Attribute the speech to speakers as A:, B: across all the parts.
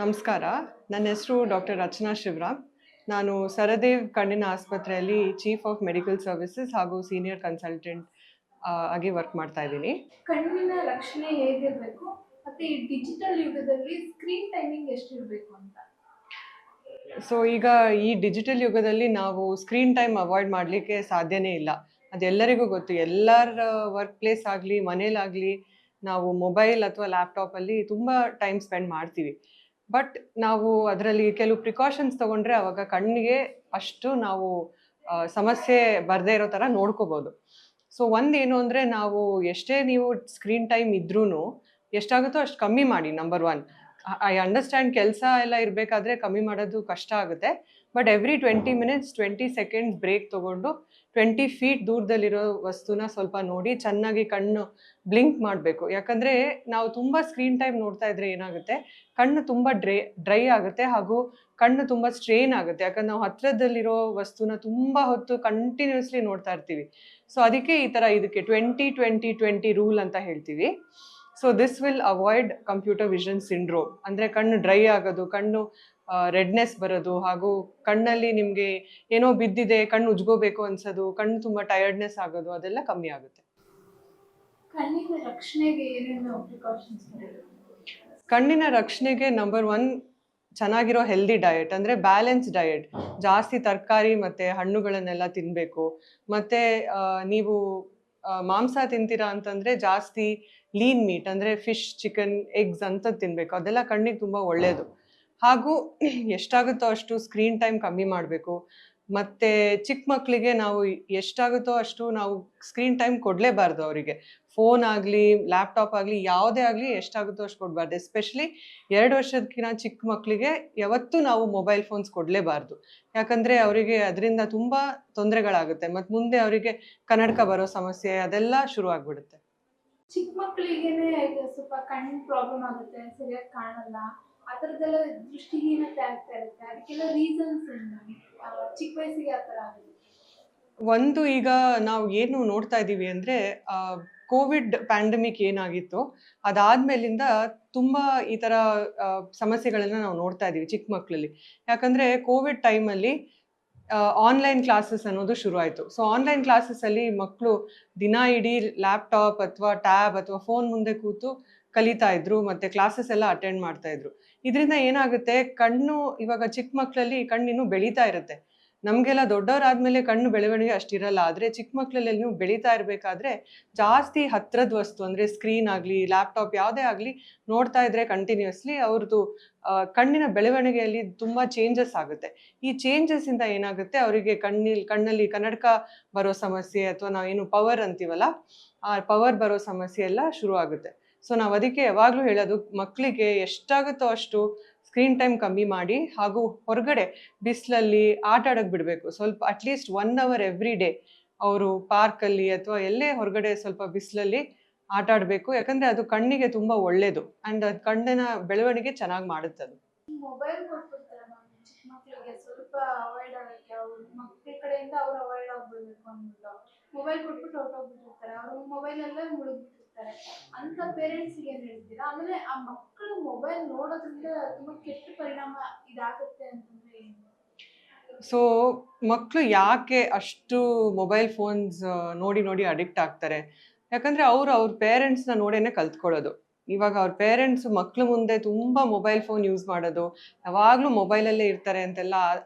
A: ನಮಸ್ಕಾರ. ನನ್ನ ಹೆಸರು ಡಾಕ್ಟರ್ ರಚನಾ ಶಿವರಾಮ್. ನಾನು ಸರದೇವ್ ಕಣ್ಣಿನ ಆಸ್ಪತ್ರೆಯಲ್ಲಿ ಚೀಫ್ ಆಫ್ ಮೆಡಿಕಲ್ ಸರ್ವಿಸಸ್ ಹಾಗೂ ಸೀನಿಯರ್ ಕನ್ಸಲ್ಟೆಂಟ್ ಆಗಿ ವರ್ಕ್ ಮಾಡ್ತಾ ಇದ್ದೀನಿ.
B: ಕಣ್ಣಿನ ರಕ್ಷಣೆ ಹೇಗಿರಬೇಕು ಮತ್ತೆ ಈ ಡಿಜಿಟಲ್ ಯುಗದಲ್ಲಿ ಸ್ಕ್ರೀನ್ ಟೈಮಿಂಗ್ ಎಷ್ಟಿರಬೇಕು ಅಂತ?
A: ಸೊ ಈಗ ಈ ಡಿಜಿಟಲ್ ಯುಗದಲ್ಲಿ ನಾವು ಸ್ಕ್ರೀನ್ ಟೈಮ್ ಅವಾಯ್ಡ್ ಮಾಡಲಿಕ್ಕೆ ಸಾಧ್ಯನೇ ಇಲ್ಲ. ಅದೆಲ್ಲರಿಗೂ ಗೊತ್ತು. ಎಲ್ಲರ ವರ್ಕ್ ಪ್ಲೇಸ್ ಆಗಲಿ, ಮನೇಲಾಗಲಿ ನಾವು ಮೊಬೈಲ್ ಅಥವಾ ಲ್ಯಾಪ್ಟಾಪಲ್ಲಿ ತುಂಬ ಟೈಮ್ ಸ್ಪೆಂಡ್ ಮಾಡ್ತೀವಿ. ಬಟ್ ನಾವು ಅದರಲ್ಲಿ ಕೆಲವು ಪ್ರಿಕಾಷನ್ಸ್ ತೊಗೊಂಡ್ರೆ ಆವಾಗ ಕಣ್ಣಿಗೆ ಅಷ್ಟು ನಾವು ಸಮಸ್ಯೆ ಬರದೇ ಇರೋ ಥರ ನೋಡ್ಕೋಬೋದು. ಸೊ ಒಂದೇನು ಅಂದರೆ ನಾವು ಎಷ್ಟೇ ನೀವು ಸ್ಕ್ರೀನ್ ಟೈಮ್ ಇದ್ರೂ ಎಷ್ಟಾಗುತ್ತೋ ಅಷ್ಟು ಕಮ್ಮಿ ಮಾಡಿ. ನಂಬರ್ ಒನ್, ಐ ಅಂಡರ್ಸ್ಟ್ಯಾಂಡ್ ಕೆಲಸ ಎಲ್ಲ ಇರಬೇಕಾದ್ರೆ ಕಮ್ಮಿ ಮಾಡೋದು ಕಷ್ಟ ಆಗುತ್ತೆ. But every 20 minutes 20 seconds break ತೊಗೊಂಡು 20 ಫೀಟ್ ದೂರದಲ್ಲಿರೋ ವಸ್ತುನ ಸ್ವಲ್ಪ ನೋಡಿ ಚೆನ್ನಾಗಿ ಕಣ್ಣು ಬ್ಲಿಂಕ್ ಮಾಡಬೇಕು. ಯಾಕಂದರೆ ನಾವು ತುಂಬ ಸ್ಕ್ರೀನ್ ಟೈಮ್ ನೋಡ್ತಾ ಇದ್ರೆ ಏನಾಗುತ್ತೆ, ಕಣ್ಣು ತುಂಬ ಡ್ರೈ ಆಗುತ್ತೆ ಹಾಗೂ ಕಣ್ಣು ತುಂಬ ಸ್ಟ್ರೇನ್ ಆಗುತ್ತೆ. ಯಾಕಂದ್ರೆ ನಾವು ಹತ್ತಿರದಲ್ಲಿರೋ ವಸ್ತುನ ತುಂಬ ಹೊತ್ತು ಕಂಟಿನ್ಯೂಸ್ಲಿ ನೋಡ್ತಾ ಇರ್ತೀವಿ. ಸೊ ಅದಕ್ಕೆ ಈ ಥರ ಇದಕ್ಕೆ 20-20-20 ರೂಲ್ ಅಂತ ಹೇಳ್ತೀವಿ. So this will avoid computer vision syndrome. ಅಂದರೆ ಕಣ್ಣು ಡ್ರೈ ಆಗೋದು, ಕಣ್ಣು ರೆಡ್ನೆಸ್ ಬರೋದು, ಹಾಗೂ ಕಣ್ಣಲ್ಲಿ ನಿಮಗೆ ಏನೋ ಬಿದ್ದಿದೆ, ಕಣ್ಣು ಉಜ್ಕೋಬೇಕು ಅನ್ಸೋದು, ಕಣ್ಣು ತುಂಬ ಟಯರ್ಡ್ನೆಸ್ ಆಗೋದು, ಅದೆಲ್ಲ ಕಮ್ಮಿ ಆಗುತ್ತೆ.
B: ಕಣ್ಣಿನ ರಕ್ಷಣೆಗೆ ಏನೇನು ಪ್ರಿಕಾಷನ್ಸ್?
A: ಕಣ್ಣಿನ ರಕ್ಷಣೆಗೆ ನಂಬರ್ ಒನ್, ಚೆನ್ನಾಗಿರೋ ಹೆಲ್ದಿ ಡಯಟ್, ಅಂದರೆ ಬ್ಯಾಲೆನ್ಸ್ ಡಯಟ್. ಜಾಸ್ತಿ ತರಕಾರಿ ಮತ್ತು ಹಣ್ಣುಗಳನ್ನೆಲ್ಲ ತಿನ್ನಬೇಕು. ಮತ್ತು ನೀವು ಮಾಂಸ ತಿಂತೀರಾ ಅಂತಂದರೆ ಜಾಸ್ತಿ ಲೀನ್ ಮೀಟ್, ಅಂದರೆ ಫಿಶ್, ಚಿಕನ್, ಎಗ್ಸ್ ಅಂಥದ್ದು ತಿನ್ನಬೇಕು. ಅದೆಲ್ಲ ಕಣ್ಣಿಗೆ ತುಂಬ ಒಳ್ಳೆಯದು. ಹಾಗೂ ಎಷ್ಟಾಗುತ್ತೋ ಅಷ್ಟು ಸ್ಕ್ರೀನ್ ಟೈಮ್ ಕಮ್ಮಿ ಮಾಡಬೇಕು. ಮತ್ತು ಚಿಕ್ಕ ಮಕ್ಕಳಿಗೆ ನಾವು ಎಷ್ಟಾಗುತ್ತೋ ಅಷ್ಟು ನಾವು ಸ್ಕ್ರೀನ್ ಟೈಮ್ ಕೊಡಲೇಬಾರ್ದು. ಅವರಿಗೆ ಫೋನ್ ಆಗಲಿ, ಲ್ಯಾಪ್ಟಾಪ್ ಆಗಲಿ, ಯಾವುದೇ ಆಗಲಿ ಎಷ್ಟಾಗುತ್ತೋ ಅಷ್ಟು ಕೊಡಬಾರ್ದು. ಎಸ್ಪೆಷಲಿ 2 ವರ್ಷದಕ್ಕಿಂತ ಚಿಕ್ಕ ಮಕ್ಕಳಿಗೆ ಯಾವತ್ತೂ ನಾವು ಮೊಬೈಲ್ ಫೋನ್ಸ್ ಕೊಡಲೇಬಾರ್ದು. ಯಾಕಂದರೆ ಅವರಿಗೆ ಅದರಿಂದ ತುಂಬ ತೊಂದರೆಗಳಾಗುತ್ತೆ. ಮತ್ತು ಮುಂದೆ ಅವರಿಗೆ ಕನ್ನಡಕ ಬರೋ ಸಮಸ್ಯೆ ಅದೆಲ್ಲ ಶುರು ಆಗಿಬಿಡುತ್ತೆ.
B: ಚಿಕ್ಕ ಮಕ್ಕಳಿಗೇನೆ ಸ್ವಲ್ಪ ಕಣ್ಣು ಪ್ರಾಬ್ಲಮ್ ಆಗುತ್ತೆ, ಸರಿಯಾಗಿ ಕಾಣಲ್ಲ, ಆ ಥರದ್ದೆಲ್ಲ ದೃಷ್ಟಿಹೀನತೆ ಆಗ್ತಾ ಇರುತ್ತೆ. ಅದಕ್ಕೆಲ್ಲ ರೀಸನ್ಸ್ ಏನು? ಚಿಕ್ಕ ವಯಸ್ಸಿಗೆ ಆ ಥರ ಆಗುತ್ತೆ.
A: ಒಂದು, ಈಗ ನಾವು ಏನು ನೋಡ್ತಾ ಇದ್ದೀವಿ ಅಂದರೆ ಕೋವಿಡ್ ಪ್ಯಾಂಡಮಿಕ್ ಏನಾಗಿತ್ತು, ಅದಾದ್ಮೇಲಿಂದ ತುಂಬ ಈ ಥರ ಸಮಸ್ಯೆಗಳನ್ನ ನಾವು ನೋಡ್ತಾ ಇದ್ದೀವಿ ಚಿಕ್ಕ ಮಕ್ಕಳಲ್ಲಿ. ಯಾಕಂದರೆ ಕೋವಿಡ್ ಟೈಮಲ್ಲಿ ಆನ್ಲೈನ್ ಕ್ಲಾಸಸ್ ಅನ್ನೋದು ಶುರು ಆಯಿತು. ಸೊ ಆನ್ಲೈನ್ ಕ್ಲಾಸಸ್ಸಲ್ಲಿ ಮಕ್ಕಳು ದಿನ ಇಡೀ ಲ್ಯಾಪ್ಟಾಪ್ ಅಥವಾ ಟ್ಯಾಬ್ ಅಥವಾ ಫೋನ್ ಮುಂದೆ ಕೂತು ಕಲಿತಾ ಇದ್ರು, ಮತ್ತು ಕ್ಲಾಸಸ್ ಎಲ್ಲ ಅಟೆಂಡ್ ಮಾಡ್ತಾ ಇದ್ರು. ಇದರಿಂದ ಏನಾಗುತ್ತೆ, ಕಣ್ಣು ಇವಾಗ ಚಿಕ್ಕ ಮಕ್ಕಳಲ್ಲಿ ಕಣ್ಣು ಇನ್ನೂ ಬೆಳೀತಾ ಇರುತ್ತೆ. ನಮಗೆಲ್ಲ ದೊಡ್ಡವರಾದ್ಮೇಲೆ ಕಣ್ಣು ಬೆಳವಣಿಗೆ ಅಷ್ಟಿರಲ್ಲ. ಆದರೆ ಚಿಕ್ಕ ಮಕ್ಕಳಲ್ಲಿ ನೀವು ಬೆಳೀತಾ ಇರಬೇಕಾದ್ರೆ ಜಾಸ್ತಿ ಹತ್ತಿರದ ವಸ್ತು, ಅಂದರೆ ಸ್ಕ್ರೀನ್ ಆಗಲಿ, ಲ್ಯಾಪ್ಟಾಪ್ ಯಾವುದೇ ಆಗಲಿ ನೋಡ್ತಾ ಇದ್ರೆ ಕಂಟಿನ್ಯೂಸ್ಲಿ ಅವ್ರದ್ದು ಕಣ್ಣಿನ ಬೆಳವಣಿಗೆಯಲ್ಲಿ ತುಂಬ ಚೇಂಜಸ್ ಆಗುತ್ತೆ. ಈ ಚೇಂಜಸ್ಸಿಂದ ಏನಾಗುತ್ತೆ, ಅವರಿಗೆ ಕಣ್ಣಲ್ಲಿ ಕನ್ನಡಕ ಬರೋ ಸಮಸ್ಯೆ, ಅಥವಾ ನಾವೇನು ಪವರ್ ಅಂತೀವಲ್ಲ, ಆ ಪವರ್ ಬರೋ ಸಮಸ್ಯೆ ಎಲ್ಲ ಶುರು ಆಗುತ್ತೆ. ಸೊ ನಾವು ಅದಕ್ಕೆ ಯಾವಾಗಲೂ ಹೇಳೋದು, ಮಕ್ಕಳಿಗೆ ಎಷ್ಟಾಗುತ್ತೋ ಅಷ್ಟು ಸ್ಕ್ರೀನ್ ಟೈಮ್ ಕಮ್ಮಿ ಮಾಡಿ, ಹಾಗೂ ಹೊರಗಡೆ ಬಿಸಿಲಲ್ಲಿ ಆಟ ಆಡೋಕ್ಕೆ ಬಿಡಬೇಕು. ಸ್ವಲ್ಪ ಅಟ್ಲೀಸ್ಟ್ 1 ಅವರ್ ಎವ್ರಿ ಡೇ ಅವರು ಪಾರ್ಕಲ್ಲಿ ಅಥವಾ ಎಲ್ಲೇ ಹೊರಗಡೆ ಸ್ವಲ್ಪ ಬಿಸಿಲಲ್ಲಿ ಆಟ ಆಡಬೇಕು. ಯಾಕಂದರೆ ಅದು ಕಣ್ಣಿಗೆ ತುಂಬ ಒಳ್ಳೆಯದು. ಆ್ಯಂಡ್ ಅದು ಕಣ್ಣಿನ ಬೆಳವಣಿಗೆ ಚೆನ್ನಾಗಿ ಮಾಡುತ್ತೆ ಅದು.
B: ಮೊಬೈಲ್ ಕೊಟ್ಬಿಡ್ತಾರೆ ಮ್ಯಾಮ್ ಚಿಕ್ಕ ಮಕ್ಕಳಿಗೆ, ಸ್ವಲ್ಪ ಅವಾಯ್ಡ್ ಆಗೋಕ್ಕೆ. ಅವ್ರ ಮಕ್ಕಳ ಕಡೆಯಿಂದ ಅವ್ರು ಅವಾಯ್ಡ್ ಆಗ್ಬಿಡ್ಬೇಕು ಅಂದ್ಬಿಟ್ಟು ಮೊಬೈಲ್ ಕೊಟ್ಬಿಟ್ಟು ಹೊರಟೋಗ್ಬಿಟ್ಟಿರ್ತಾರೆ. ಅವರು ಮೊಬೈಲಲ್ಲೇ ಮುಳುಗ್ಬಿಟ್ಟಿರ್ತಾರೆ. ಅಂತ ಪೇರೆಂಟ್ಸ್ಗೆ ಏನು ಹೇಳ್ತೀರಾ? ಆಮೇಲೆ ಆ ಮಕ್ಕಳು ಮೊಬೈಲ್ ನೋಡೋದ್ರಿಂದ ತುಂಬ ಕೆಟ್ಟ ಪರಿಣಾಮ ಇದಾಗುತ್ತೆ ಅಂತಂದ್ರೆ ಏನು?
A: ಸೊ ಮಕ್ಕಳು ಯಾಕೆ ಅಷ್ಟು ಮೊಬೈಲ್ ಫೋನ್ಸ್ ನೋಡಿ ನೋಡಿ ಅಡಿಕ್ಟ್ ಆಗ್ತಾರೆ? ಯಾಕಂದರೆ ಅವ್ರ ಪೇರೆಂಟ್ಸ್ನ ನೋಡೇನೆ ಕಲ್ತ್ಕೊಳ್ಳೋದು. ಇವಾಗ ಅವ್ರ ಪೇರೆಂಟ್ಸ್ ಮಕ್ಳ ಮುಂದೆ ತುಂಬ ಮೊಬೈಲ್ ಫೋನ್ ಯೂಸ್ ಮಾಡೋದು, ಯಾವಾಗಲೂ ಮೊಬೈಲಲ್ಲೇ ಇರ್ತಾರೆ ಅಂತೆಲ್ಲ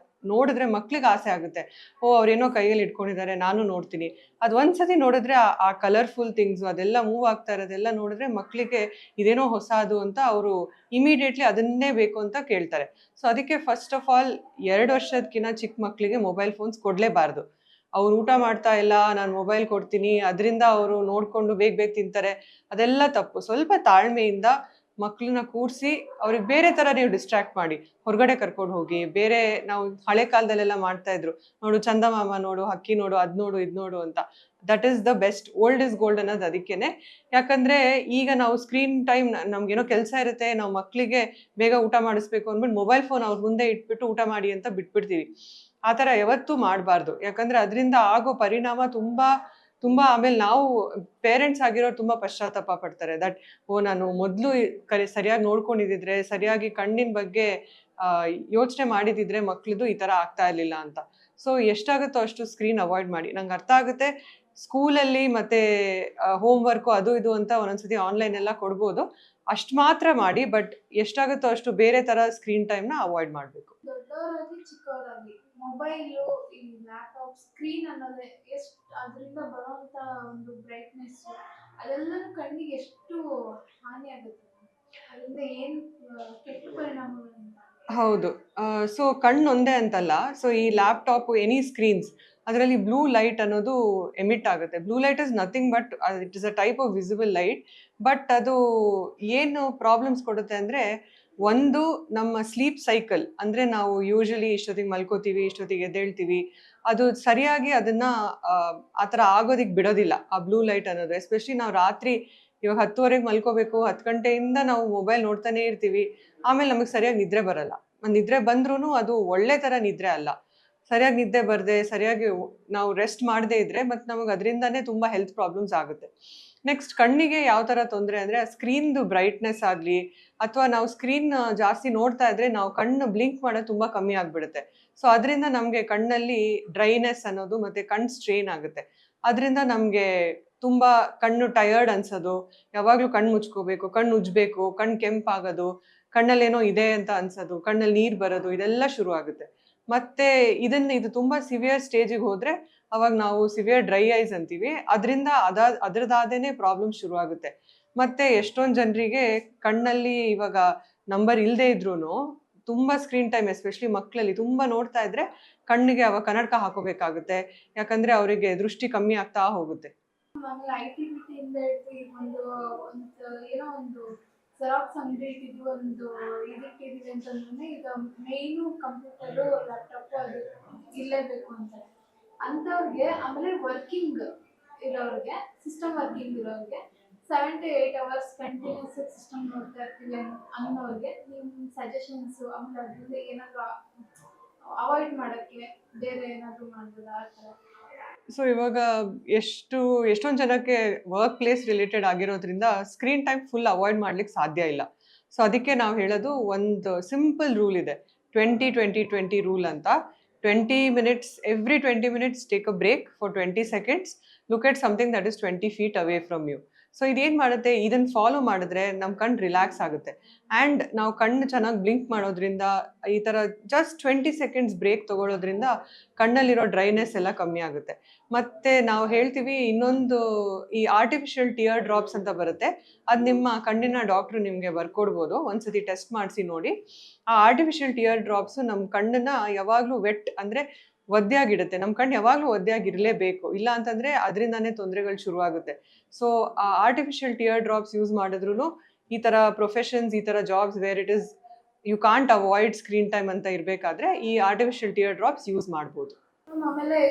A: ನೋಡಿದ್ರೆ ಮಕ್ಳಿಗೆ ಆಸೆ ಆಗುತ್ತೆ. ಓ, ಅವ್ರೇನೋ ಕೈಯಲ್ಲಿ ಇಟ್ಕೊಂಡಿದ್ದಾರೆ, ನಾನು ನೋಡ್ತೀನಿ. ಅದು ಒಂದ್ಸತಿ ನೋಡಿದ್ರೆ ಆ ಕಲರ್ಫುಲ್ ಥಿಂಗ್ಸು ಅದೆಲ್ಲ ಮೂವ್ ಆಗ್ತಾ ಇರೋದೆಲ್ಲ ನೋಡಿದ್ರೆ ಮಕ್ಕಳಿಗೆ ಇದೇನೋ ಹೊಸದು ಅಂತ ಅವರು ಇಮಿಡಿಯೇಟ್ಲಿ ಅದನ್ನೇ ಬೇಕು ಅಂತ ಕೇಳ್ತಾರೆ. ಸೊ ಅದಕ್ಕೆ ಫಸ್ಟ್ ಆಫ್ ಆಲ್ 2 ವರ್ಷದಕ್ಕಿಂತ ಚಿಕ್ಕ ಮಕ್ಕಳಿಗೆ ಮೊಬೈಲ್ ಫೋನ್ಸ್ ಕೊಡಲೇಬಾರ್ದು. ಅವ್ರು ಊಟ ಮಾಡ್ತಾ ಇಲ್ಲ, ನಾನು ಮೊಬೈಲ್ ಕೊಡ್ತೀನಿ, ಅದರಿಂದ ಅವರು ನೋಡಿಕೊಂಡು ಬೇಗ ಬೇಗ ತಿಂತಾರೆ, ಅದೆಲ್ಲ ತಪ್ಪು. ಸ್ವಲ್ಪ ತಾಳ್ಮೆಯಿಂದ ಮಕ್ಕಳನ್ನ ಕೂರಿಸಿ ಅವ್ರಿಗೆ ಬೇರೆ ಥರ ನೀವು ಡಿಸ್ಟ್ರಾಕ್ಟ್ ಮಾಡಿ, ಹೊರಗಡೆ ಕರ್ಕೊಂಡು ಹೋಗಿ. ಬೇರೆ ನಾವು ಹಳೆ ಕಾಲದಲ್ಲೆಲ್ಲ ಮಾಡ್ತಾ ಇದ್ರು, ನೋಡು ಚಂದಮಾಮ ನೋಡು, ಹಕ್ಕಿ ನೋಡು, ಅದು ನೋಡು, ಇದು ನೋಡು ಅಂತ. That is the best. Old is gold ಅನ್ನೋದು ಅದಕ್ಕೇನೆ. ಯಾಕಂದರೆ ಈಗ ನಾವು ಸ್ಕ್ರೀನ್ ಟೈಮ್, ನಮಗೇನೋ ಕೆಲಸ ಇರುತ್ತೆ, ನಾವು ಮಕ್ಕಳಿಗೆ ಬೇಗ ಊಟ ಮಾಡಿಸ್ಬೇಕು ಅಂದ್ಬಿಟ್ಟು ಮೊಬೈಲ್ ಫೋನ್ ಅವ್ರ ಮುಂದೆ ಇಟ್ಬಿಟ್ಟು ಊಟ ಮಾಡಿ ಅಂತ ಬಿಟ್ಬಿಡ್ತೀವಿ. ಆ ಥರ ಯಾವತ್ತೂ ಮಾಡಬಾರ್ದು. ಯಾಕಂದರೆ ಅದರಿಂದ ಆಗೋ ಪರಿಣಾಮ ತುಂಬ ತುಂಬಾ ಆಮೇಲೆ ನಾವು ಪೇರೆಂಟ್ಸ್ ಆಗಿರೋರು ತುಂಬಾ ಪಶ್ಚಾತ್ತಾಪ ಪಡ್ತಾರೆ ದಟ್ ನಾನು ಮೊದಲು ಸರಿಯಾಗಿ ನೋಡ್ಕೊಂಡಿದ್ರೆ, ಸರಿಯಾಗಿ ಕಣ್ಣಿನ ಬಗ್ಗೆ ಯೋಚನೆ ಮಾಡಿದಿದ್ರೆ ಮಕ್ಳದು ಈ ತರ ಆಗ್ತಾ ಇರ್ಲಿಲ್ಲ ಅಂತ. ಸೊ ಎಷ್ಟಾಗುತ್ತೋ ಅಷ್ಟು ಸ್ಕ್ರೀನ್ ಅವಾಯ್ಡ್ ಮಾಡಿ. ನಂಗೆ ಅರ್ಥ ಆಗುತ್ತೆ ಸ್ಕೂಲಲ್ಲಿ ಮತ್ತೆ ಹೋಮ್ ವರ್ಕು ಅದು ಇದು ಅಂತ ಒಂದೊಂದ್ಸತಿ ಆನ್ಲೈನ್ ಎಲ್ಲ ಕೊಡ್ಬೋದು, ಅಷ್ಟು ಮಾತ್ರ ಮಾಡಿ. ಬಟ್ ಎಷ್ಟಾಗುತ್ತೋ ಅಷ್ಟು ಬೇರೆ ತರ ಸ್ಕ್ರೀನ್ ಟೈಮ್ನ ಅವಾಯ್ಡ್ ಮಾಡಬೇಕು.
B: ದೊಡ್ಡವರಾಗಿ ಚಿಕ್ಕವರಾಗಿ ಮೊಬೈಲು, ಈ ಲ್ಯಾಪ್ಟಾಪ್ ಸ್ಕ್ರೀನ್ ಅನ್ನೋದೇ ಎಷ್ಟು ಅದರಿಂದ ಬರುವಂತ ಒಂದು ಬ್ರೈಟ್ನೆಸ್ ಅದೆಲ್ಲನೂ ಕಣ್ಣಿಗೆ ಎಷ್ಟು ಹಾನಿ ಆಗುತ್ತೆ, ಅದರಿಂದ ಏನು ಕೆಟ್ಟ ಪರಿಣಾಮಗಳು.
A: ಹೌದು. ಸೊ ಕಣ್ಣು ಒಂದೇ ಅಂತಲ್ಲ. ಸೊ ಈ ಲ್ಯಾಪ್ಟಾಪ್ ಎನಿ ಸ್ಕ್ರೀನ್ಸ್ ಅದರಲ್ಲಿ ಬ್ಲೂ ಲೈಟ್ ಅನ್ನೋದು ಎಮಿಟ್ ಆಗುತ್ತೆ. Blue light is nothing but it is a type of visible light. But ಅದು ಏನು ಪ್ರಾಬ್ಲಮ್ಸ್ ಕೊಡುತ್ತೆ ಅಂದ್ರೆ, ಒಂದು ನಮ್ಮ ಸ್ಲೀಪ್ ಸೈಕಲ್ ಅಂದ್ರೆ ನಾವು ಯೂಶಲಿ ಇಷ್ಟೊತ್ತಿಗೆ ಮಲ್ಕೋತೀವಿ, ಇಷ್ಟೊತ್ತಿಗೆ ಎದ್ದೇಳ್ತೀವಿ, ಅದು ಸರಿಯಾಗಿ ಅದನ್ನ ಆ ಥರ ಆಗೋದಿಕ್ ಬಿಡೋದಿಲ್ಲ ಆ ಬ್ಲೂ ಲೈಟ್ ಅನ್ನೋದು. ಎಸ್ಪೆಷಲಿ ನಾವು ರಾತ್ರಿ ಇವಾಗ 10:30ಗೆ ಮಲ್ಕೋಬೇಕು, 10 ಗಂಟೆಯಿಂದ ನಾವು ಮೊಬೈಲ್ ನೋಡ್ತಾನೆ ಇರ್ತೀವಿ, ಆಮೇಲೆ ನಮಗೆ ಸರಿಯಾಗಿ ನಿದ್ರೆ ಬರಲ್ಲ. ನಿದ್ರೆ ಬಂದ್ರೂ ಅದು ಒಳ್ಳೆ ಥರ ನಿದ್ರೆ ಅಲ್ಲ. ಸರಿಯಾಗಿ ನಿದ್ದೆ ಬರದೆ, ಸರಿಯಾಗಿ ನಾವು ರೆಸ್ಟ್ ಮಾಡದೇ ಇದ್ರೆ ಮತ್ತೆ ನಮಗೆ ಅದರಿಂದಾನೇ ತುಂಬ ಹೆಲ್ತ್ ಪ್ರಾಬ್ಲಮ್ಸ್ ಆಗುತ್ತೆ. ನೆಕ್ಸ್ಟ್ ಕಣ್ಣಿಗೆ ಯಾವ ಥರ ತೊಂದರೆ ಅಂದರೆ, ಸ್ಕ್ರೀನ್ದು ಬ್ರೈಟ್ನೆಸ್ ಆಗಲಿ ಅಥವಾ ನಾವು ಸ್ಕ್ರೀನ್ ಜಾಸ್ತಿ ನೋಡ್ತಾ ಇದ್ರೆ ನಾವು ಕಣ್ಣು ಬ್ಲಿಂಕ್ ಮಾಡೋದು ತುಂಬ ಕಮ್ಮಿ ಆಗಿಬಿಡುತ್ತೆ. ಸೊ ಅದರಿಂದ ನಮಗೆ ಕಣ್ಣಲ್ಲಿ ಡ್ರೈನೆಸ್ ಅನ್ನೋದು ಮತ್ತು ಕಣ್ಣು ಸ್ಟ್ರೈನ್ ಆಗುತ್ತೆ. ಅದರಿಂದ ನಮಗೆ ತುಂಬ ಕಣ್ಣು ಟಯರ್ಡ್ ಅನ್ಸೋದು, ಯಾವಾಗಲೂ ಕಣ್ಣು ಮುಚ್ಕೋಬೇಕು, ಕಣ್ಣು ಉಜ್ಬೇಕು, ಕಣ್ಣು ಕೆಂಪಾಗೋದು, ಕಣ್ಣಲ್ಲೇನೋ ಇದೆ ಅಂತ ಅನ್ಸೋದು, ಕಣ್ಣಲ್ಲಿ ನೀರು ಬರೋದು, ಇದೆಲ್ಲ ಶುರು ಆಗುತ್ತೆ. ಮತ್ತೆ ಇದು ತುಂಬಾ ಸಿವಿಯರ್ ಸ್ಟೇಜಿಗೆ ಹೋದ್ರೆ ಅವಾಗ ನಾವು ಸಿವಿಯರ್ ಡ್ರೈ ಐಸ್ ಅಂತೀವಿ. ಅದರಿಂದ ಅದರದಾದೇನೆ ಪ್ರಾಬ್ಲಮ್ ಶುರು ಆಗುತ್ತೆ. ಮತ್ತೆ ಎಷ್ಟೊಂದು ಜನರಿಗೆ ಕಣ್ಣಲ್ಲಿ ಇವಾಗ ನಂಬರ್ ಇಲ್ಲದೆ ಇದ್ರೂ ತುಂಬಾ ಸ್ಕ್ರೀನ್ ಟೈಮ್ ಎಸ್ಪೆಷಲಿ ಮಕ್ಕಳಲ್ಲಿ ತುಂಬಾ ನೋಡ್ತಾ ಇದ್ರೆ ಕಣ್ಣಿಗೆ ಅವಾಗ ಕನ್ನಡಕ ಹಾಕೋಬೇಕಾಗುತ್ತೆ, ಯಾಕಂದ್ರೆ ಅವರಿಗೆ ದೃಷ್ಟಿ ಕಮ್ಮಿ ಆಗ್ತಾ ಹೋಗುತ್ತೆ.
B: ಆಮೇಲೆ ಐಟಿ ಇಂದ ಒಂದು ಏನೋ ಒಂದು ಜೆರಾಕ್ಸ್ ಅಂಗಡಿ ಇಟ್ಟಿದ್ವಿ, ಒಂದು ಇದಕ್ಕಿದೀವಿ ಅಂತಂದ್ರೆ ಈಗ ಮೇಯ್ನು ಕಂಪ್ಯೂಟರು ಲ್ಯಾಪ್ಟಾಪು ಅದು ಇರಲೇಬೇಕು ಅಂತಾರೆ ಅಂಥವ್ರಿಗೆ. ಆಮೇಲೆ ವರ್ಕಿಂಗ್ ಇರೋರಿಗೆ, ಸಿಸ್ಟಮ್ ವರ್ಕಿಂಗ್ ಇರೋರಿಗೆ 7 to 8 hours ಕಂಟಿನ್ಯೂಸ್ ಸಿಸ್ಟಮ್ ನೋಡ್ತಾ ಇರ್ತೀವಿ ಅನ್ನೋರಿಗೆ ನಿಮ್ಮ ಸಜೆಷನ್ಸು, ಆಮೇಲೆ ಅದರಿಂದ ಏನಾದರೂ ಅವಾಯ್ಡ್ ಮಾಡೋಕ್ಕೆ ಬೇರೆ ಏನಾದರೂ ಮಾಡ್ಬೋದಾ ಆ ಥರ?
A: ಸೊ ಇವಾಗ ಎಷ್ಟೊಂದು ಜನಕ್ಕೆ ವರ್ಕ್ ಪ್ಲೇಸ್ ರಿಲೇಟೆಡ್ ಆಗಿರೋದ್ರಿಂದ ಸ್ಕ್ರೀನ್ ಟೈಮ್ ಫುಲ್ ಅವಾಯ್ಡ್ ಮಾಡ್ಲಿಕ್ಕೆ ಸಾಧ್ಯ ಇಲ್ಲ. ಸೊ ಅದಕ್ಕೆ ನಾವು ಹೇಳೋದು ಒಂದು ಸಿಂಪಲ್ ರೂಲ್ ಇದೆ, 20-20-20 ರೂಲ್ ಅಂತ. 20 minutes, every 20 minutes take a break for 20 seconds, look at something that is 20 feet away from you. So ಇದೇನು ಮಾಡುತ್ತೆ, ಇದನ್ನು ಫಾಲೋ ಮಾಡಿದ್ರೆ ನಮ್ಮ ಕಣ್ಣು ರಿಲ್ಯಾಕ್ಸ್ ಆಗುತ್ತೆ. ಆ್ಯಂಡ್ ನಾವು ಕಣ್ಣು ಚೆನ್ನಾಗಿ ಬ್ಲಿಂಕ್ ಮಾಡೋದ್ರಿಂದ, ಈ ಥರ ಜಸ್ಟ್ 20 seconds ಬ್ರೇಕ್ ತೊಗೊಳೋದ್ರಿಂದ ಕಣ್ಣಲ್ಲಿರೋ ಡ್ರೈನೆಸ್ ಎಲ್ಲ ಕಮ್ಮಿ ಆಗುತ್ತೆ. ಮತ್ತು ನಾವು ಹೇಳ್ತೀವಿ ಇನ್ನೊಂದು, ಈ ಆರ್ಟಿಫಿಷಿಯಲ್ ಟಿಯರ್ ಡ್ರಾಪ್ಸ್ ಅಂತ ಬರುತ್ತೆ, ಅದು ನಿಮ್ಮ ಕಣ್ಣಿನ ಡಾಕ್ಟ್ರು ನಿಮಗೆ ಬರ್ಕೊಡ್ಬೋದು, ಒಂದ್ಸತಿ ಟೆಸ್ಟ್ ಮಾಡಿಸಿ ನೋಡಿ. ಆ ಆರ್ಟಿಫಿಷಿಯಲ್ ಟಿಯರ್ ಡ್ರಾಪ್ಸು ನಮ್ಮ ಕಣ್ಣನ್ನು ಯಾವಾಗಲೂ ವೆಟ್ ಅಂದರೆ ಒದ್ದೆಯಾಗಿಡುತ್ತೆ. ನಮ್ಮ ಕಣ್ಣು ಯಾವಾಗಲೂ ಒದ್ದೆಯಾಗಿರಲೇಬೇಕು, ಇಲ್ಲ ಅಂತಂದರೆ ಅದರಿಂದಾನೇ ತೊಂದರೆಗಳು ಶುರುವಾಗುತ್ತೆ. ಸೊ ಆ ಆರ್ಟಿಫಿಷಿಯಲ್ ಟಿಯರ್ ಡ್ರಾಪ್ಸ್ ಯೂಸ್ ಮಾಡಿದ್ರೂ ಈ ಥರ ಪ್ರೊಫೆಷನ್ಸ್, ಈ ಥರ jobs where it is you can't avoid screen time ಅಂತ ಇರಬೇಕಾದ್ರೆ ಈ ಆರ್ಟಿಫಿಷಿಯಲ್ ಟಿಯರ್ ಡ್ರಾಪ್ಸ್ ಯೂಸ್ ಮಾಡ್ಬೋದು.
B: ಆಮೇಲೆ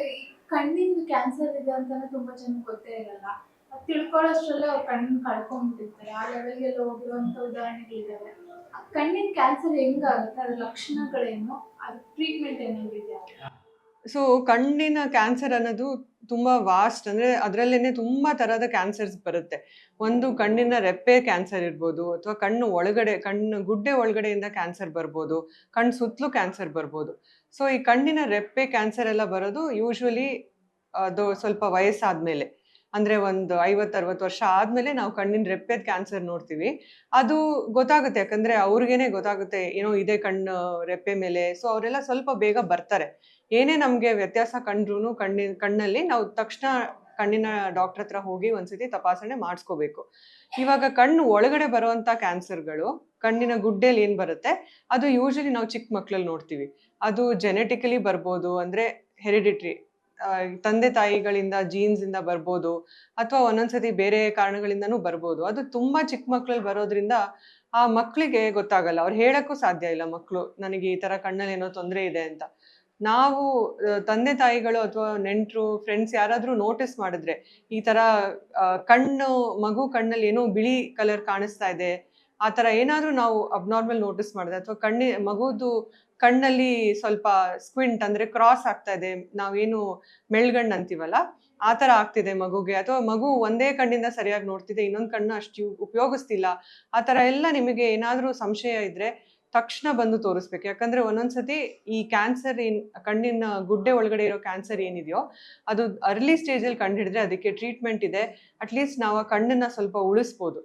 B: ಕಣ್ಣಿನ ಕ್ಯಾನ್ಸರ್ ಇದೆ ಅಂತಾನೆ ತುಂಬಾ ಜನಕ್ಕೆ ಗೊತ್ತೇ ಇರಲ್ಲ. ಅದು ತಿಳ್ಕೊಳ್ಳೋಷ್ಟರಲ್ಲೇ ಅವ್ರು ಕಣ್ಣು ಕಳ್ಕೊಂಡ್ಬಿಟ್ಟಿರ್ತಾರೆ. ಆ ಲೆವೆಲ್ಗೆಲ್ಲ ಹೋಗಿರುವಂಥ ಉದಾಹರಣೆಗಳಿದ್ದಾವೆ. ಕಣ್ಣಿನ ಕ್ಯಾನ್ಸರ್ ಹೆಂಗಾಗುತ್ತೆ, ಅದ್ರ ಲಕ್ಷಣಗಳೇನು, ಅದ್ರ ಟ್ರೀಟ್ಮೆಂಟ್ ಏನಾದ್ರು ಇದೆಯಾ?
A: ಸೊ ಕಣ್ಣಿನ ಕ್ಯಾನ್ಸರ್ ಅನ್ನೋದು ತುಂಬ ವಾಸ್ಟ್, ಅಂದರೆ ಅದರಲ್ಲೇ ತುಂಬ ಥರದ ಕ್ಯಾನ್ಸರ್ಸ್ ಬರುತ್ತೆ. ಒಂದು ಕಣ್ಣಿನ ರೆಪ್ಪೆ ಕ್ಯಾನ್ಸರ್ ಇರ್ಬೋದು, ಅಥವಾ ಕಣ್ಣು ಒಳಗಡೆ, ಕಣ್ಣು ಗುಡ್ಡೆ ಒಳಗಡೆಯಿಂದ ಕ್ಯಾನ್ಸರ್ ಬರ್ಬೋದು, ಕಣ್ಣು ಸುತ್ತಲೂ ಕ್ಯಾನ್ಸರ್ ಬರ್ಬೋದು. ಸೊ ಈ ಕಣ್ಣಿನ ರೆಪ್ಪೆ ಕ್ಯಾನ್ಸರ್ ಎಲ್ಲ ಬರೋದು ಯೂಶ್ವಲಿ ಅದು ಸ್ವಲ್ಪ ವಯಸ್ಸಾದ್ಮೇಲೆ, ಅಂದರೆ ಒಂದು 50-60 ವರ್ಷ ಆದಮೇಲೆ ನಾವು ಕಣ್ಣಿನ ರೆಪ್ಪೆದ ಕ್ಯಾನ್ಸರ್ ನೋಡ್ತೀವಿ. ಅದು ಗೊತ್ತಾಗುತ್ತೆ, ಯಾಕಂದರೆ ಅವ್ರಿಗೇನೆ ಗೊತ್ತಾಗುತ್ತೆ ಏನೋ ಇದೆ ಕಣ್ಣು ರೆಪ್ಪೆ ಮೇಲೆ. ಸೊ ಅವರೆಲ್ಲ ಸ್ವಲ್ಪ ಬೇಗ ಬರ್ತಾರೆ. ಏನೇ ನಮಗೆ ವ್ಯತ್ಯಾಸ ಕಂಡ್ರೂ ಕಣ್ಣಲ್ಲಿ ನಾವು ತಕ್ಷಣ ಕಣ್ಣಿನ ಡಾಕ್ಟರ್ ಹತ್ರ ಹೋಗಿ ಒಂದ್ಸತಿ ತಪಾಸಣೆ ಮಾಡಿಸ್ಕೋಬೇಕು. ಇವಾಗ ಕಣ್ಣು ಒಳಗಡೆ ಬರುವಂಥ ಕ್ಯಾನ್ಸರ್ಗಳು, ಕಣ್ಣಿನ ಗುಡ್ಡೆಯಲ್ಲಿ ಏನು ಬರುತ್ತೆ ಅದು ಯೂಶಲಿ ನಾವು ಚಿಕ್ಕ ಮಕ್ಕಳಲ್ಲಿ ನೋಡ್ತೀವಿ. ಅದು ಜೆನೆಟಿಕಲಿ ಬರ್ಬೋದು, ಅಂದರೆ ಹೆರಿಡಿಟ್ರಿ, ತಂದೆ ತಾಯಿಗಳಿಂದ ಜೀನ್ಸಿಂದ ಬರ್ಬೋದು, ಅಥವಾ ಒಂದೊಂದ್ಸತಿ ಬೇರೆ ಕಾರಣಗಳಿಂದನೂ ಬರ್ಬೋದು. ಅದು ತುಂಬ ಚಿಕ್ಕ ಮಕ್ಕಳಲ್ಲಿ ಬರೋದ್ರಿಂದ ಆ ಮಕ್ಕಳಿಗೆ ಗೊತ್ತಾಗಲ್ಲ, ಅವ್ರು ಹೇಳೋಕ್ಕೂ ಸಾಧ್ಯ ಇಲ್ಲ ಮಕ್ಕಳು ನನಗೆ ಈ ಥರ ಕಣ್ಣಲ್ಲಿ ಏನೋ ತೊಂದರೆ ಇದೆ ಅಂತ. ನಾವು ತಂದೆ ತಾಯಿಗಳು ಅಥವಾ ನೆಂಟರು, ಫ್ರೆಂಡ್ಸ್ ಯಾರಾದರೂ ನೋಟಿಸ್ ಮಾಡಿದ್ರೆ ಈ ಥರ ಮಗು ಕಣ್ಣಲ್ಲಿ ಏನೋ ಬಿಳಿ ಕಲರ್ ಕಾಣಿಸ್ತಾ ಇದೆ, ಆ ಥರ ಏನಾದರೂ ನಾವು ಅಬ್ನಾರ್ಮಲ್ ನೋಟಿಸ್ ಮಾಡಿದ್ರೆ, ಅಥವಾ ಮಗುದು ಕಣ್ಣಲ್ಲಿ ಸ್ವಲ್ಪ ಸ್ಕ್ವಿಂಟ್ ಅಂದರೆ ಕ್ರಾಸ್ ಆಗ್ತಾ ಇದೆ, ನಾವೇನು ಮೆಳ್ಗಣ್ಣು ಅಂತೀವಲ್ಲ ಆ ಥರ ಆಗ್ತಿದೆ ಮಗುಗೆ, ಅಥವಾ ಮಗು ಒಂದೇ ಕಣ್ಣಿಂದ ಸರಿಯಾಗಿ ನೋಡ್ತಿದೆ, ಇನ್ನೊಂದು ಕಣ್ಣು ಅಷ್ಟು ಉಪಯೋಗಿಸ್ತಿಲ್ಲ, ಆ ಥರ ಎಲ್ಲ ನಿಮಗೆ ಏನಾದರೂ ಸಂಶಯ ಇದ್ದರೆ ತಕ್ಷಣ ಬಂದು ತೋರಿಸ್ಬೇಕು. ಯಾಕಂದರೆ ಒಂದೊಂದ್ಸತಿ ಈ ಕ್ಯಾನ್ಸರ್ ಕಣ್ಣಿನ ಗುಡ್ಡೆ ಒಳಗಡೆ ಇರೋ ಕ್ಯಾನ್ಸರ್ ಏನಿದೆಯೋ ಅದು ಅರ್ಲಿ ಸ್ಟೇಜಲ್ಲಿ ಕಂಡುಹಿಡಿದ್ರೆ ಅದಕ್ಕೆ ಟ್ರೀಟ್ಮೆಂಟ್ ಇದೆ. ಅಟ್ಲೀಸ್ಟ್ ನಾವು ಆ ಕಣ್ಣನ್ನು ಸ್ವಲ್ಪ ಉಳಿಸ್ಬೋದು.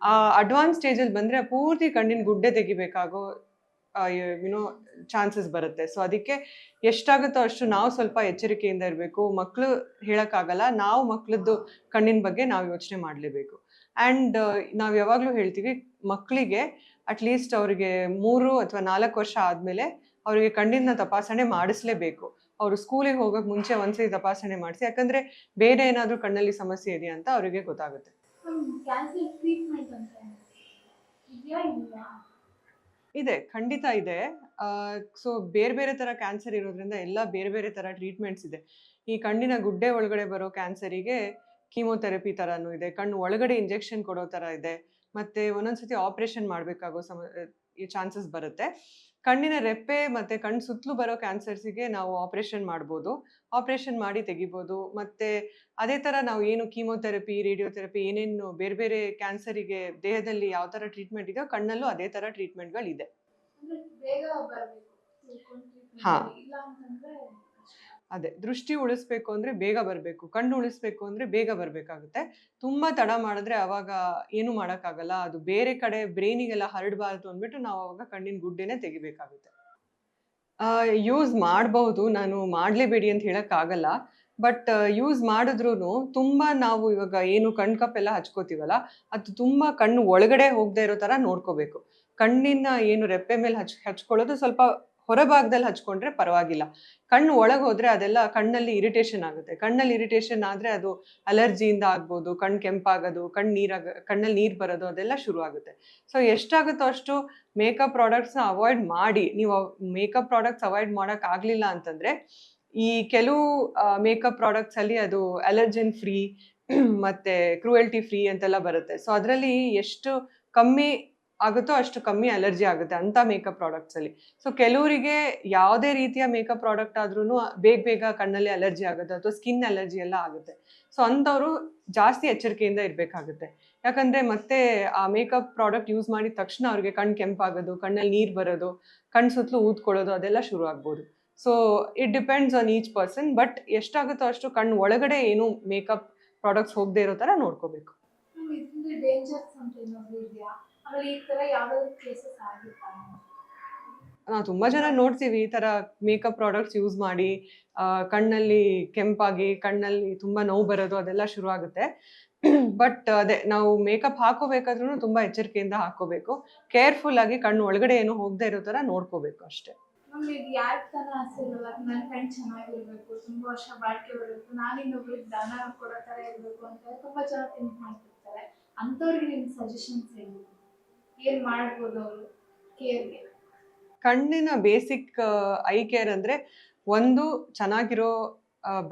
A: ಆ ಅಡ್ವಾನ್ಸ್ ಸ್ಟೇಜಲ್ಲಿ ಬಂದರೆ ಪೂರ್ತಿ ಕಣ್ಣಿನ ಗುಡ್ಡೆ ತೆಗಿಬೇಕಾಗೋ ಯುನೋ ಚಾನ್ಸಸ್ ಬರುತ್ತೆ. ಸೊ ಅದಕ್ಕೆ ಎಷ್ಟಾಗುತ್ತೋ ಅಷ್ಟು ನಾವು ಸ್ವಲ್ಪ ಎಚ್ಚರಿಕೆಯಿಂದ ಇರಬೇಕು. ಮಕ್ಕಳು ಹೇಳೋಕ್ಕಾಗಲ್ಲ, ನಾವು ಮಕ್ಕಳದ್ದು ಕಣ್ಣಿನ ಬಗ್ಗೆ ನಾವು ಯೋಚನೆ ಮಾಡಲೇಬೇಕು. ಆ್ಯಂಡ್ ನಾವು ಯಾವಾಗಲೂ ಹೇಳ್ತೀವಿ ಮಕ್ಕಳಿಗೆ ಅಟ್ಲೀಸ್ಟ್ ಅವರಿಗೆ 3 ಅಥವಾ 4 ವರ್ಷ ಆದಮೇಲೆ ಅವರಿಗೆ ಕಣ್ಣಿನ ತಪಾಸಣೆ ಮಾಡಿಸ್ಲೇಬೇಕು. ಅವರು ಸ್ಕೂಲಿಗೆ ಹೋಗೋಕೆ ಮುಂಚೆ ಒಂದ್ಸರಿ ತಪಾಸಣೆ ಮಾಡಿಸಿ, ಯಾಕಂದರೆ ಬೇರೆ ಏನಾದರೂ ಕಣ್ಣಲ್ಲಿ ಸಮಸ್ಯೆ ಇದೆಯಾ ಅಂತ ಅವರಿಗೆ ಗೊತ್ತಾಗುತ್ತೆ.
B: ಕ್ಯಾನ್ಸರ್ ಟ್ರೀಟ್ಮೆಂಟ್ ಅಂತ ಇದೆಯಾ? ಇಲ್ವಾ?
A: ಇದೆ, ಖಂಡಿತ ಇದೆ. ಸೊ ಬೇರೆ ಬೇರೆ ಥರ ಕ್ಯಾನ್ಸರ್ ಇರೋದ್ರಿಂದ ಎಲ್ಲ ಬೇರೆ ಬೇರೆ ಥರ ಟ್ರೀಟ್ಮೆಂಟ್ಸ್ ಇದೆ. ಈ ಕಣ್ಣಿನ ಗುಡ್ಡೆ ಒಳಗಡೆ ಬರೋ ಕ್ಯಾನ್ಸರಿಗೆ ಕೀಮೋಥೆರಪಿ ಥರನೂ ಇದೆ, ಕಣ್ಣು ಒಳಗಡೆ ಇಂಜೆಕ್ಷನ್ ಕೊಡೋ ಥರ ಇದೆ, ಮತ್ತು ಒಂದೊಂದ್ಸತಿ ಆಪ್ರೇಷನ್ ಮಾಡಬೇಕಾಗೋ ಈ ಚಾನ್ಸಸ್ ಬರುತ್ತೆ. ಕಣ್ಣಿನ ರೆಪ್ಪೆ ಮತ್ತು ಕಣ್ಣು ಸುತ್ತಲೂ ಬರೋ ಕ್ಯಾನ್ಸರ್ಸಿಗೆ ನಾವು ಆಪ್ರೇಷನ್ ಮಾಡ್ಬೋದು, ಆಪ್ರೇಷನ್ ಮಾಡಿ ತೆಗಿಬೋದು. ಮತ್ತು ಅದೇ ಥರ ನಾವು ಏನು ಕೀಮೋಥೆರಪಿ, ರೇಡಿಯೋಥೆರಪಿ ಏನೇನು ಬೇರೆ ಬೇರೆ ಕ್ಯಾನ್ಸರಿಗೆ ದೇಹದಲ್ಲಿ ಯಾವ ಥರ ಟ್ರೀಟ್ಮೆಂಟ್ ಇದೆಯೋ ಕಣ್ಣಲ್ಲೂ ಅದೇ ಥರ ಟ್ರೀಟ್ಮೆಂಟ್ಗಳಿದೆ. ಹಾಂ, ಅದೇ ದೃಷ್ಟಿ ಉಳಿಸ್ಬೇಕು ಅಂದರೆ ಬೇಗ ಬರಬೇಕು, ಕಣ್ಣು ಉಳಿಸ್ಬೇಕು ಅಂದರೆ ಬೇಗ ಬರಬೇಕಾಗುತ್ತೆ. ತುಂಬ ತಡ ಮಾಡಿದ್ರೆ ಆವಾಗ ಏನೂ ಮಾಡೋಕ್ಕಾಗಲ್ಲ, ಅದು ಬೇರೆ ಕಡೆ ಬ್ರೈನಿಗೆಲ್ಲ ಹರಡಬಾರ್ದು ಅಂದ್ಬಿಟ್ಟು ನಾವು ಆವಾಗ ಕಣ್ಣಿನ ಗುಡ್ಡೆನೇ ತೆಗಿಬೇಕಾಗುತ್ತೆ. ಯೂಸ್ ಮಾಡಬಹುದು, ನಾನು ಮಾಡಲೇಬೇಡಿ ಅಂತ ಹೇಳೋಕ್ಕಾಗಲ್ಲ. ಬಟ್ ಯೂಸ್ ಮಾಡಿದ್ರೂ ತುಂಬ ನಾವು ಇವಾಗ ಏನು ಕಣ್ಣು ಕಪ್ಪೆಲ್ಲ ಹಚ್ಕೋತೀವಲ್ಲ, ಅದು ತುಂಬ ಕಣ್ಣು ಒಳಗಡೆ ಹೋಗದೆ ಇರೋ ಥರ ನೋಡ್ಕೋಬೇಕು. ಕಣ್ಣಿನ ಏನು ರೆಪ್ಪೆ ಮೇಲೆ ಹಚ್ಕೊಳ್ಳೋದು ಸ್ವಲ್ಪ ಹೊರಭಾಗದಲ್ಲಿ ಹಚ್ಕೊಂಡ್ರೆ ಪರವಾಗಿಲ್ಲ. ಕಣ್ಣು ಒಳಗೆ ಹೋದರೆ ಅದೆಲ್ಲ ಕಣ್ಣಲ್ಲಿ ಇರಿಟೇಷನ್ ಆಗುತ್ತೆ. ಕಣ್ಣಲ್ಲಿ ಇರಿಟೇಷನ್ ಆದರೆ ಅದು ಅಲರ್ಜಿಯಿಂದ ಆಗ್ಬೋದು, ಕಣ್ಣು ಕೆಂಪಾಗೋದು, ಕಣ್ಣಲ್ಲಿ ನೀರು ಬರೋದು ಅದೆಲ್ಲ ಶುರು ಆಗುತ್ತೆ. ಸೊ ಎಷ್ಟಾಗುತ್ತೋ ಅಷ್ಟು ಮೇಕಪ್ ಪ್ರಾಡಕ್ಟ್ಸ್ನ ಅವಾಯ್ಡ್ ಮಾಡಿ. ನೀವು ಮೇಕಪ್ ಪ್ರಾಡಕ್ಟ್ಸ್ ಅವಾಯ್ಡ್ ಮಾಡೋಕ್ಕಾಗಲಿಲ್ಲ ಅಂತಂದರೆ ಈ ಕೆಲವು ಮೇಕಪ್ ಪ್ರಾಡಕ್ಟ್ಸಲ್ಲಿ ಅದು ಅಲರ್ಜನ್ ಫ್ರೀ ಮತ್ತು ಕ್ರೂಯಲ್ಟಿ ಫ್ರೀ ಅಂತೆಲ್ಲ ಬರುತ್ತೆ. ಸೊ ಅದರಲ್ಲಿ ಎಷ್ಟು ಕಮ್ಮಿ ಆಗುತ್ತೋ ಅಷ್ಟು ಕಮ್ಮಿ ಅಲರ್ಜಿ ಆಗುತ್ತೆ ಅಂಥ ಮೇಕಪ್ ಪ್ರಾಡಕ್ಟ್ಸಲ್ಲಿ. ಸೊ ಕೆಲವರಿಗೆ ಯಾವುದೇ ರೀತಿಯ ಮೇಕಪ್ ಪ್ರಾಡಕ್ಟ್ ಆದ್ರೂ ಬೇಗ ಕಣ್ಣಲ್ಲಿ ಅಲರ್ಜಿ ಆಗುತ್ತೆ ಅಥವಾ ಸ್ಕಿನ್ ಅಲರ್ಜಿ ಎಲ್ಲ ಆಗುತ್ತೆ. ಸೊ ಅಂಥವರು ಜಾಸ್ತಿ ಎಚ್ಚರಿಕೆಯಿಂದ ಇರಬೇಕಾಗುತ್ತೆ. ಯಾಕಂದರೆ ಮತ್ತೆ ಆ ಮೇಕಪ್ ಪ್ರಾಡಕ್ಟ್ ಯೂಸ್ ಮಾಡಿದ ತಕ್ಷಣ ಅವ್ರಿಗೆ ಕಣ್ಣು ಕೆಂಪಾಗೋದು, ಕಣ್ಣಲ್ಲಿ ನೀರು ಬರೋದು, ಕಣ್ಣು ಸುತ್ತಲೂ ಊದ್ಕೊಳ್ಳೋದು ಅದೆಲ್ಲ ಶುರು ಆಗ್ಬೋದು. So it depends on each person. But ಎಷ್ಟಾಗುತ್ತೋ ಅಷ್ಟು ಕಣ್ಣು ಒಳಗಡೆ ಏನು ಮೇಕಪ್ ಪ್ರಾಡಕ್ಟ್ಸ್ ಹೋಗದೆ ಇರೋ ಥರ ನೋಡ್ಕೋಬೇಕು. ನಾವು ತುಂಬ ಜನ ನೋಡ್ತೀವಿ ಈ ಥರ ಮೇಕಪ್ ಪ್ರಾಡಕ್ಟ್ಸ್ ಯೂಸ್ ಮಾಡಿ ಕಣ್ಣಲ್ಲಿ ಕೆಂಪಾಗಿ, ಕಣ್ಣಲ್ಲಿ ತುಂಬ ನೋವು ಬರೋದು ಅದೆಲ್ಲ ಶುರು ಆಗುತ್ತೆ. ಬಟ್ ಅದೇ ನಾವು ಮೇಕಪ್ ಹಾಕೋಬೇಕಾದ್ರೂ ತುಂಬ ಎಚ್ಚರಿಕೆಯಿಂದ ಹಾಕೋಬೇಕು. ಕೇರ್ಫುಲ್ ಆಗಿ ಕಣ್ಣು ಒಳಗಡೆ ಏನು ಹೋಗದೆ ಇರೋ ಥರ ನೋಡ್ಕೋಬೇಕು ಅಷ್ಟೇ.
B: ಯಾಕೆ ತಾನೇ ಆಸೆ ಇರಲ್ಲ, ನನ್ನ ಕಣ್ಣು ಚೆನ್ನಾಗಿರ್ಬೇಕು, ತುಂಬ ವರ್ಷ ಬಾಳಿಕೆ ಬರಬೇಕು, ನಾನು ಇನ್ನೊಬ್ರಿಗೆ ದಾನ ಕೊಡೋ ಥರ ಇರಬೇಕು ಅಂತ ತುಂಬ ಜನ ಥಿಂಕ್ ಮಾಡ್ತಿರ್ತಾರೆ. ಅಂಥವ್ರಿಗೆ ನಿಮ್ಮ ಸಜೆಷನ್ಸ್ ಏನು ಮಾಡ್ಬೋದು ಅವರು ಕೇರ್ಗೆ?
A: ಕಣ್ಣಿನ ಬೇಸಿಕ್ ಐ ಕೇರ್ ಅಂದರೆ ಒಂದು ಚೆನ್ನಾಗಿರೋ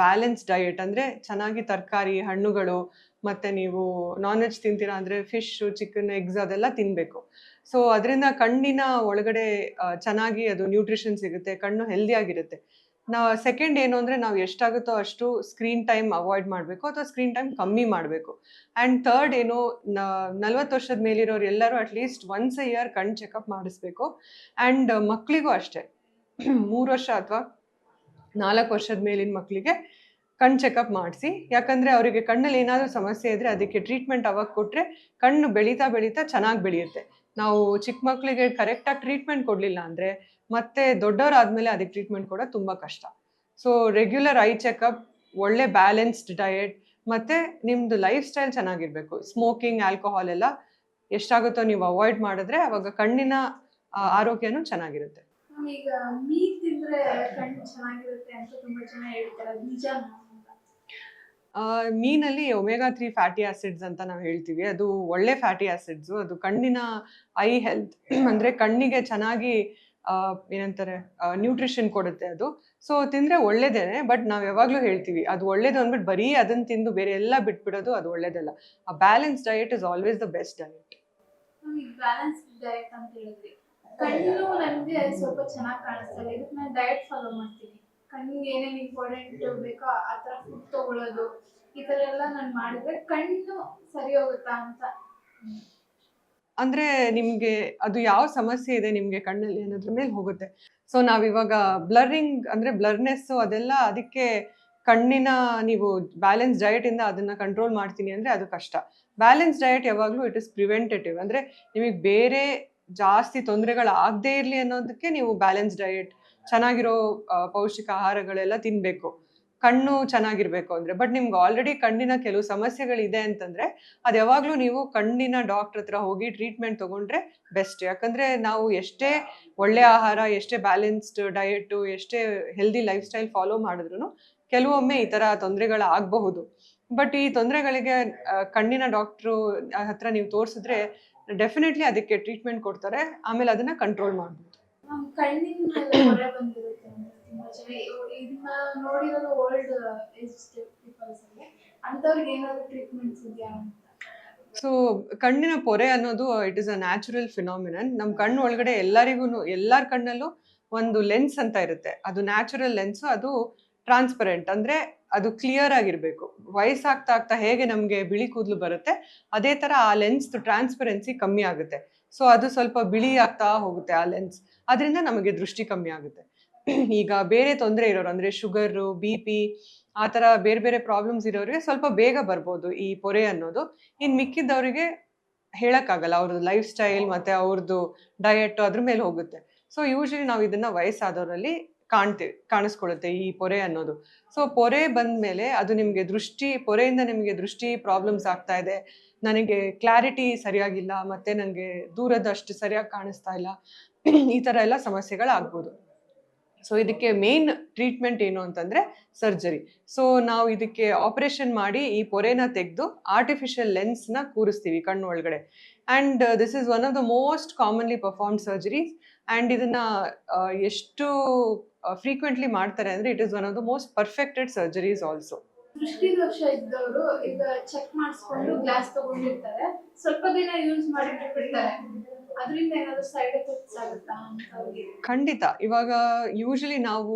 A: ಬ್ಯಾಲೆನ್ಸ್ ಡಯಟ್, ಅಂದರೆ ಚೆನ್ನಾಗಿ ತರಕಾರಿ, ಹಣ್ಣುಗಳು, ಮತ್ತು ನೀವು ನಾನ್ ವೆಜ್ ತಿಂತೀರಾ ಅಂದರೆ ಫಿಶ್ಶು, ಚಿಕನ್, ಎಗ್ಸ್ ಅದೆಲ್ಲ ತಿನ್ನಬೇಕು. ಸೊ ಅದರಿಂದ ಕಣ್ಣಿನ ಒಳಗಡೆ ಚೆನ್ನಾಗಿ ಅದು ನ್ಯೂಟ್ರಿಷನ್ ಸಿಗುತ್ತೆ, ಕಣ್ಣು ಹೆಲ್ದಿಯಾಗಿರುತ್ತೆ. ಸೆಕೆಂಡ್ ಏನು ಅಂದರೆ ನಾವು ಎಷ್ಟಾಗುತ್ತೋ ಅಷ್ಟು ಸ್ಕ್ರೀನ್ ಟೈಮ್ ಅವಾಯ್ಡ್ ಮಾಡಬೇಕು ಅಥವಾ ಸ್ಕ್ರೀನ್ ಟೈಮ್ ಕಮ್ಮಿ ಮಾಡಬೇಕು. ಆ್ಯಂಡ್ ಥರ್ಡ್ ಏನು, 40 ವರ್ಷದ ಮೇಲಿರೋರು ಎಲ್ಲರೂ ಅಟ್ಲೀಸ್ಟ್ ಒನ್ಸ್ ಎ ಇಯರ್ ಕಣ್ಣು ಚೆಕಪ್ ಮಾಡಿಸ್ಬೇಕು. ಆ್ಯಂಡ್ ಮಕ್ಕಳಿಗೂ ಅಷ್ಟೇ 3 ವರ್ಷ ಅಥವಾ 4 ವರ್ಷದ ಮೇಲಿನ ಮಕ್ಕಳಿಗೆ ಕಣ್ಣು ಚೆಕಪ್ ಮಾಡಿಸಿ. ಯಾಕಂದರೆ ಅವರಿಗೆ ಕಣ್ಣಲ್ಲಿ ಏನಾದರೂ ಸಮಸ್ಯೆ ಇದ್ದರೆ ಅದಕ್ಕೆ ಟ್ರೀಟ್ಮೆಂಟ್ ಅವಾಗ ಕೊಟ್ಟರೆ ಕಣ್ಣು ಬೆಳೀತಾ ಬೆಳೀತಾ ಚೆನ್ನಾಗಿ ಬೆಳೆಯುತ್ತೆ. ನಾವು ಚಿಕ್ಕ ಮಕ್ಕಳಿಗೆ ಕರೆಕ್ಟಾಗಿ ಟ್ರೀಟ್ಮೆಂಟ್ ಕೊಡಲಿಲ್ಲ ಅಂದರೆ ಮತ್ತೆ ದೊಡ್ಡವರಾದಮೇಲೆ ಅದಕ್ಕೆ ಟ್ರೀಟ್ಮೆಂಟ್ ಕೊಡೋದು ತುಂಬ ಕಷ್ಟ. ಸೊ ರೆಗ್ಯುಲರ್ ಐ ಚೆಕಪ್, ಒಳ್ಳೆ ಬ್ಯಾಲೆನ್ಸ್ಡ್ ಡಯಟ್, ಮತ್ತು ನಿಮ್ಮದು ಲೈಫ್ ಸ್ಟೈಲ್ ಚೆನ್ನಾಗಿರಬೇಕು. ಸ್ಮೋಕಿಂಗ್, ಆಲ್ಕೋಹಾಲ್ ಎಲ್ಲ ಎಷ್ಟಾಗುತ್ತೋ ನೀವು ಅವಾಯ್ಡ್ ಮಾಡಿದ್ರೆ ಅವಾಗ ಕಣ್ಣಿನ ಆರೋಗ್ಯನೂ ಚೆನ್ನಾಗಿರುತ್ತೆ.
B: ಈಗ ಮೀನು ತಿಂದರೆ ಕಣ್ಣು ಚೆನ್ನಾಗಿರುತ್ತೆ ಅಂತ ತುಂಬ ಜನ ಹೇಳ್ತಾರೆ, ನಿಜನಾ?
A: ಮೀನಲ್ಲಿ ಒಮೆಗಾ 3 ಫ್ಯಾಟಿ ಆಸಿಡ್ಸ್ ಅಂತ ನಾವು ಹೇಳ್ತೀವಿ, ಅದು ಒಳ್ಳೆ ಫ್ಯಾಟಿ ಆಸಿಡ್ಸು. ಅದು ಕಣ್ಣಿನ ಐ ಹೆಲ್ತ್ ಅಂದರೆ ಕಣ್ಣಿಗೆ ಚೆನ್ನಾಗಿ ಏನಂತಾರೆ ನ್ಯೂಟ್ರಿಷನ್ ಕೊಡುತ್ತೆ ಅದು. ಸೊ ತಿಂದರೆ ಒಳ್ಳೇದೇನೆ. ಬಟ್ ನಾವು ಯಾವಾಗಲೂ ಹೇಳ್ತೀವಿ ಅದು ಒಳ್ಳೇದು ಅಂದ್ಬಿಟ್ಟು ಬರೀ ಅದನ್ನು ತಿಂದು ಬೇರೆ ಎಲ್ಲ ಬಿಟ್ಬಿಡೋದು ಅದು ಒಳ್ಳೇದಲ್ಲ. ಆ balance diet is always the best diet.
B: Balance diet ಅಂತ ಹೇಳಿದ್ರಿ, ಕಣ್ಣು ನನಗೆ ಸ್ವಲ್ಪ ಚೆನ್ನಾಗಿ ಕಾಣಿಸ್ತಾರೆ, ಇದಕ್ಕೆ ನಾನು ಡಯಟ್ ಫಾಲೋ ಮಾಡ್ತೀನಿ. ಕಣ್ಣಿಗೆ ಏನೇನು ಇಂಪಾರ್ಟೆಂಟ್ ಬೇಕೋ ಆ ಥರ ಫುಡ್ ತಗೊಳ್ಳೋದು, ಈ ಥರ ಎಲ್ಲ ನಾನು ಮಾಡಿದ್ರೆ ಕಣ್ಣು ಸರಿ ಹೋಗುತ್ತಾ ಅಂತ.
A: ಅಂದ್ರೆ ನಿಮ್ಗೆ ಅದು ಯಾವ ಸಮಸ್ಯೆ ಇದೆ ನಿಮ್ಗೆ ಕಣ್ಣಲ್ಲಿ ಅನ್ನೋದ್ರ ಮೇಲೆ ಹೋಗುತ್ತೆ. ಸೊ ನಾವಿವಾಗ ಬ್ಲರಿಂಗ್ ಅಂದ್ರೆ ಬ್ಲರ್ನೆಸ್ ಅದೆಲ್ಲ ಅದಕ್ಕೆ ಕಣ್ಣಿನ ನೀವು ಬ್ಯಾಲೆನ್ಸ್ ಡಯಟ್ ಇಂದ ಅದನ್ನ ಕಂಟ್ರೋಲ್ ಮಾಡ್ತೀನಿ ಅಂದ್ರೆ ಅದು ಕಷ್ಟ. ಬ್ಯಾಲೆನ್ಸ್ ಡಯಟ್ ಯಾವಾಗ್ಲೂ ಇಟ್ ಇಸ್ ಪ್ರಿವೆಂಟೇಟಿವ್. ಅಂದ್ರೆ ನಿಮಗೆ ಬೇರೆ ಜಾಸ್ತಿ ತೊಂದರೆಗಳಾಗದೇ ಇರ್ಲಿ ಅನ್ನೋದಕ್ಕೆ ನೀವು ಬ್ಯಾಲೆನ್ಸ್ ಡಯಟ್ ಚೆನ್ನಾಗಿರೋ ಪೌಷ್ಟಿಕ ಆಹಾರಗಳೆಲ್ಲ ತಿನ್ಬೇಕು ಕಣ್ಣು ಚೆನ್ನಾಗಿರ್ಬೇಕು ಅಂದ್ರೆ. ಬಟ್ ನಿಮ್ಗೆ ಆಲ್ರೆಡಿ ಕಣ್ಣಿನ ಕೆಲವು ಸಮಸ್ಯೆಗಳಿದೆ ಅಂತಂದ್ರೆ ಅದು ಯಾವಾಗ್ಲೂ ನೀವು ಕಣ್ಣಿನ ಡಾಕ್ಟರ್ ಹತ್ರ ಹೋಗಿ ಟ್ರೀಟ್ಮೆಂಟ್ ತಗೊಂಡ್ರೆ ಬೆಸ್ಟ್. ಯಾಕಂದ್ರೆ ನಾವು ಎಷ್ಟೇ ಒಳ್ಳೆ ಆಹಾರ, ಎಷ್ಟೇ ಬ್ಯಾಲೆನ್ಸ್ಡ್ ಡಯಟ್, ಎಷ್ಟೇ ಹೆಲ್ದಿ ಲೈಫ್ ಸ್ಟೈಲ್ ಫಾಲೋ ಮಾಡಿದ್ರು ಕೆಲವೊಮ್ಮೆ ಈ ತರ ತೊಂದರೆಗಳಾಗಬಹುದು. ಬಟ್ ಈ ತೊಂದರೆಗಳಿಗೆ ಕಣ್ಣಿನ ಡಾಕ್ಟ್ರು ಹತ್ರ ನೀವು ತೋರಿಸಿದ್ರೆ ಡೆಫಿನೆಟ್ಲಿ ಅದಕ್ಕೆ ಟ್ರೀಟ್ಮೆಂಟ್ ಕೊಡ್ತಾರೆ, ಆಮೇಲೆ ಅದನ್ನ ಕಂಟ್ರೋಲ್ ಮಾಡ್ಬೋದು.
B: ಕಣ್ಣಿನ ಮೇಲೆ ಹೊರೆ ಬಂದಿರುತ್ತೆ ಅಂದ್ರೆ ತುಂಬಾ ಜನ ಇದನ್ನ ನೋಡಿರೋದು ಓಲ್ಡ್ ಏಜ್ ಪೀಪಲ್ಸ್ ಅಲ್ಲಿ, ಅಂಥವ್ರಿಗೆ ಏನಾದ್ರು ಟ್ರೀಟ್ಮೆಂಟ್ಸ್ ಇದೆಯಾ ಅಂತ.
A: ಸೊ ಕಣ್ಣಿನ ಪೊರೆ ಅನ್ನೋದು it is a natural phenomenon. ನಮ್ಮ ಕಣ್ಣು ಒಳಗಡೆ ಎಲ್ಲರಿಗೂ ಎಲ್ಲರ ಕಣ್ಣಲ್ಲೂ ಒಂದು ಲೆನ್ಸ್ ಅಂತ ಇರುತ್ತೆ. ಅದು ನ್ಯಾಚುರಲ್ ಲೆನ್ಸ್, ಅದು ಟ್ರಾನ್ಸ್ಪರೆಂಟ್ ಅಂದ್ರೆ ಅದು ಕ್ಲಿಯರ್ ಆಗಿರ್ಬೇಕು. ವಯಸ್ಸಾಗ್ತಾ ಆಗ್ತಾ ಹೇಗೆ ನಮ್ಗೆ ಬಿಳಿ ಕೂದಲು ಬರುತ್ತೆ ಅದೇ ತರ ಆ ಲೆನ್ಸ್ ಟ್ರಾನ್ಸ್ಪರೆನ್ಸಿ ಕಮ್ಮಿ ಆಗುತ್ತೆ. ಸೊ ಅದು ಸ್ವಲ್ಪ ಬಿಳಿ ಆಗ್ತಾ ಹೋಗುತ್ತೆ ಆ ಲೆನ್ಸ್, ಅದರಿಂದ ನಮಗೆ ದೃಷ್ಟಿ ಕಮ್ಮಿ ಆಗುತ್ತೆ. ಈಗ ಬೇರೆ ತೊಂದರೆ ಇರೋರು ಅಂದ್ರೆ ಶುಗರು, BP ಆ ಥರ ಬೇರೆ ಬೇರೆ ಪ್ರಾಬ್ಲಮ್ಸ್ ಇರೋರಿಗೆ ಸ್ವಲ್ಪ ಬೇಗ ಬರ್ಬೋದು ಈ ಪೊರೆ ಅನ್ನೋದು. ಇನ್ನು ಮಿಕ್ಕಿದ್ದವರಿಗೆ ಹೇಳಕ್ಕಾಗಲ್ಲ, ಅವ್ರದ್ದು ಲೈಫ್ ಸ್ಟೈಲ್ ಮತ್ತೆ ಅವ್ರದ್ದು ಡಯಟ್ ಅದ್ರ ಮೇಲೆ ಹೋಗುತ್ತೆ. ಸೊ ಯೂಶಲಿ ನಾವು ಇದನ್ನ ವಯಸ್ಸಾದವರಲ್ಲಿ ಕಾಣಿಸ್ಕೊಳ್ಳುತ್ತೆ ಈ ಪೊರೆ ಅನ್ನೋದು. ಸೊ ಪೊರೆ ಬಂದ್ಮೇಲೆ ಅದು ನಿಮ್ಗೆ ಪೊರೆಯಿಂದ ನಿಮಗೆ ದೃಷ್ಟಿ ಪ್ರಾಬ್ಲಮ್ಸ್ ಆಗ್ತಾ ಇದೆ, ನನಗೆ ಕ್ಲಾರಿಟಿ ಸರಿಯಾಗಿಲ್ಲ, ಮತ್ತೆ ನನಗೆ ದೂರದಷ್ಟು ಸರಿಯಾಗಿ ಕಾಣಿಸ್ತಾ ಇಲ್ಲ, ಈ ತರ ಎಲ್ಲ ಸಮಸ್ಯೆಗಳಾಗ್ಬೋದು. ಸೊ ಇದಕ್ಕೆ ಮೇನ್ ಟ್ರೀಟ್ಮೆಂಟ್ ಏನು ಅಂತಂದ್ರೆ ಸರ್ಜರಿ. ಸೊ ನಾವು ಇದಕ್ಕೆ ಆಪರೇಷನ್ ಮಾಡಿ ಈ ಪೊರೆನ ತೆಗೆದು ಆರ್ಟಿಫಿಷಿಯಲ್ ಲೆನ್ಸ್ನ ಕೂರಿಸ್ತೀವಿ ಕಣ್ಣು ಒಳಗಡೆ. And this is one of the most commonly performed surgeries. And ಇದನ್ನ ಎಷ್ಟು ಫ್ರೀಕ್ವೆಂಟ್ಲಿ ಮಾಡ್ತಾರೆ ಅಂದ್ರೆ it is one of the most perfected surgeries also.
B: ದೃಷ್ಟಿ ದೋಷ ಇದ್ದವರು ಈಗ ಚೆಕ್ ಮಾಡಿಸ್ಕೊಂಡು ಗ್ಲಾಸ್ ತಗೊಂಡಿರ್ತಾರೆ, ಸ್ವಲ್ಪ ದಿನ ಯೂಸ್ ಮಾಡಿ ಬಿಡ್ತಾರೆ, ಅದರಿಂದ ಏನಾದ್ರು ಸೈಡ್ ಎಫೆಕ್ಟ್ಸ್ ಆಗುತ್ತಾ ಅಂತ ಅವ್ರಿಗೆ?
A: ಖಂಡಿತ. ಇವಾಗ ಯೂಶಲಿ ನಾವು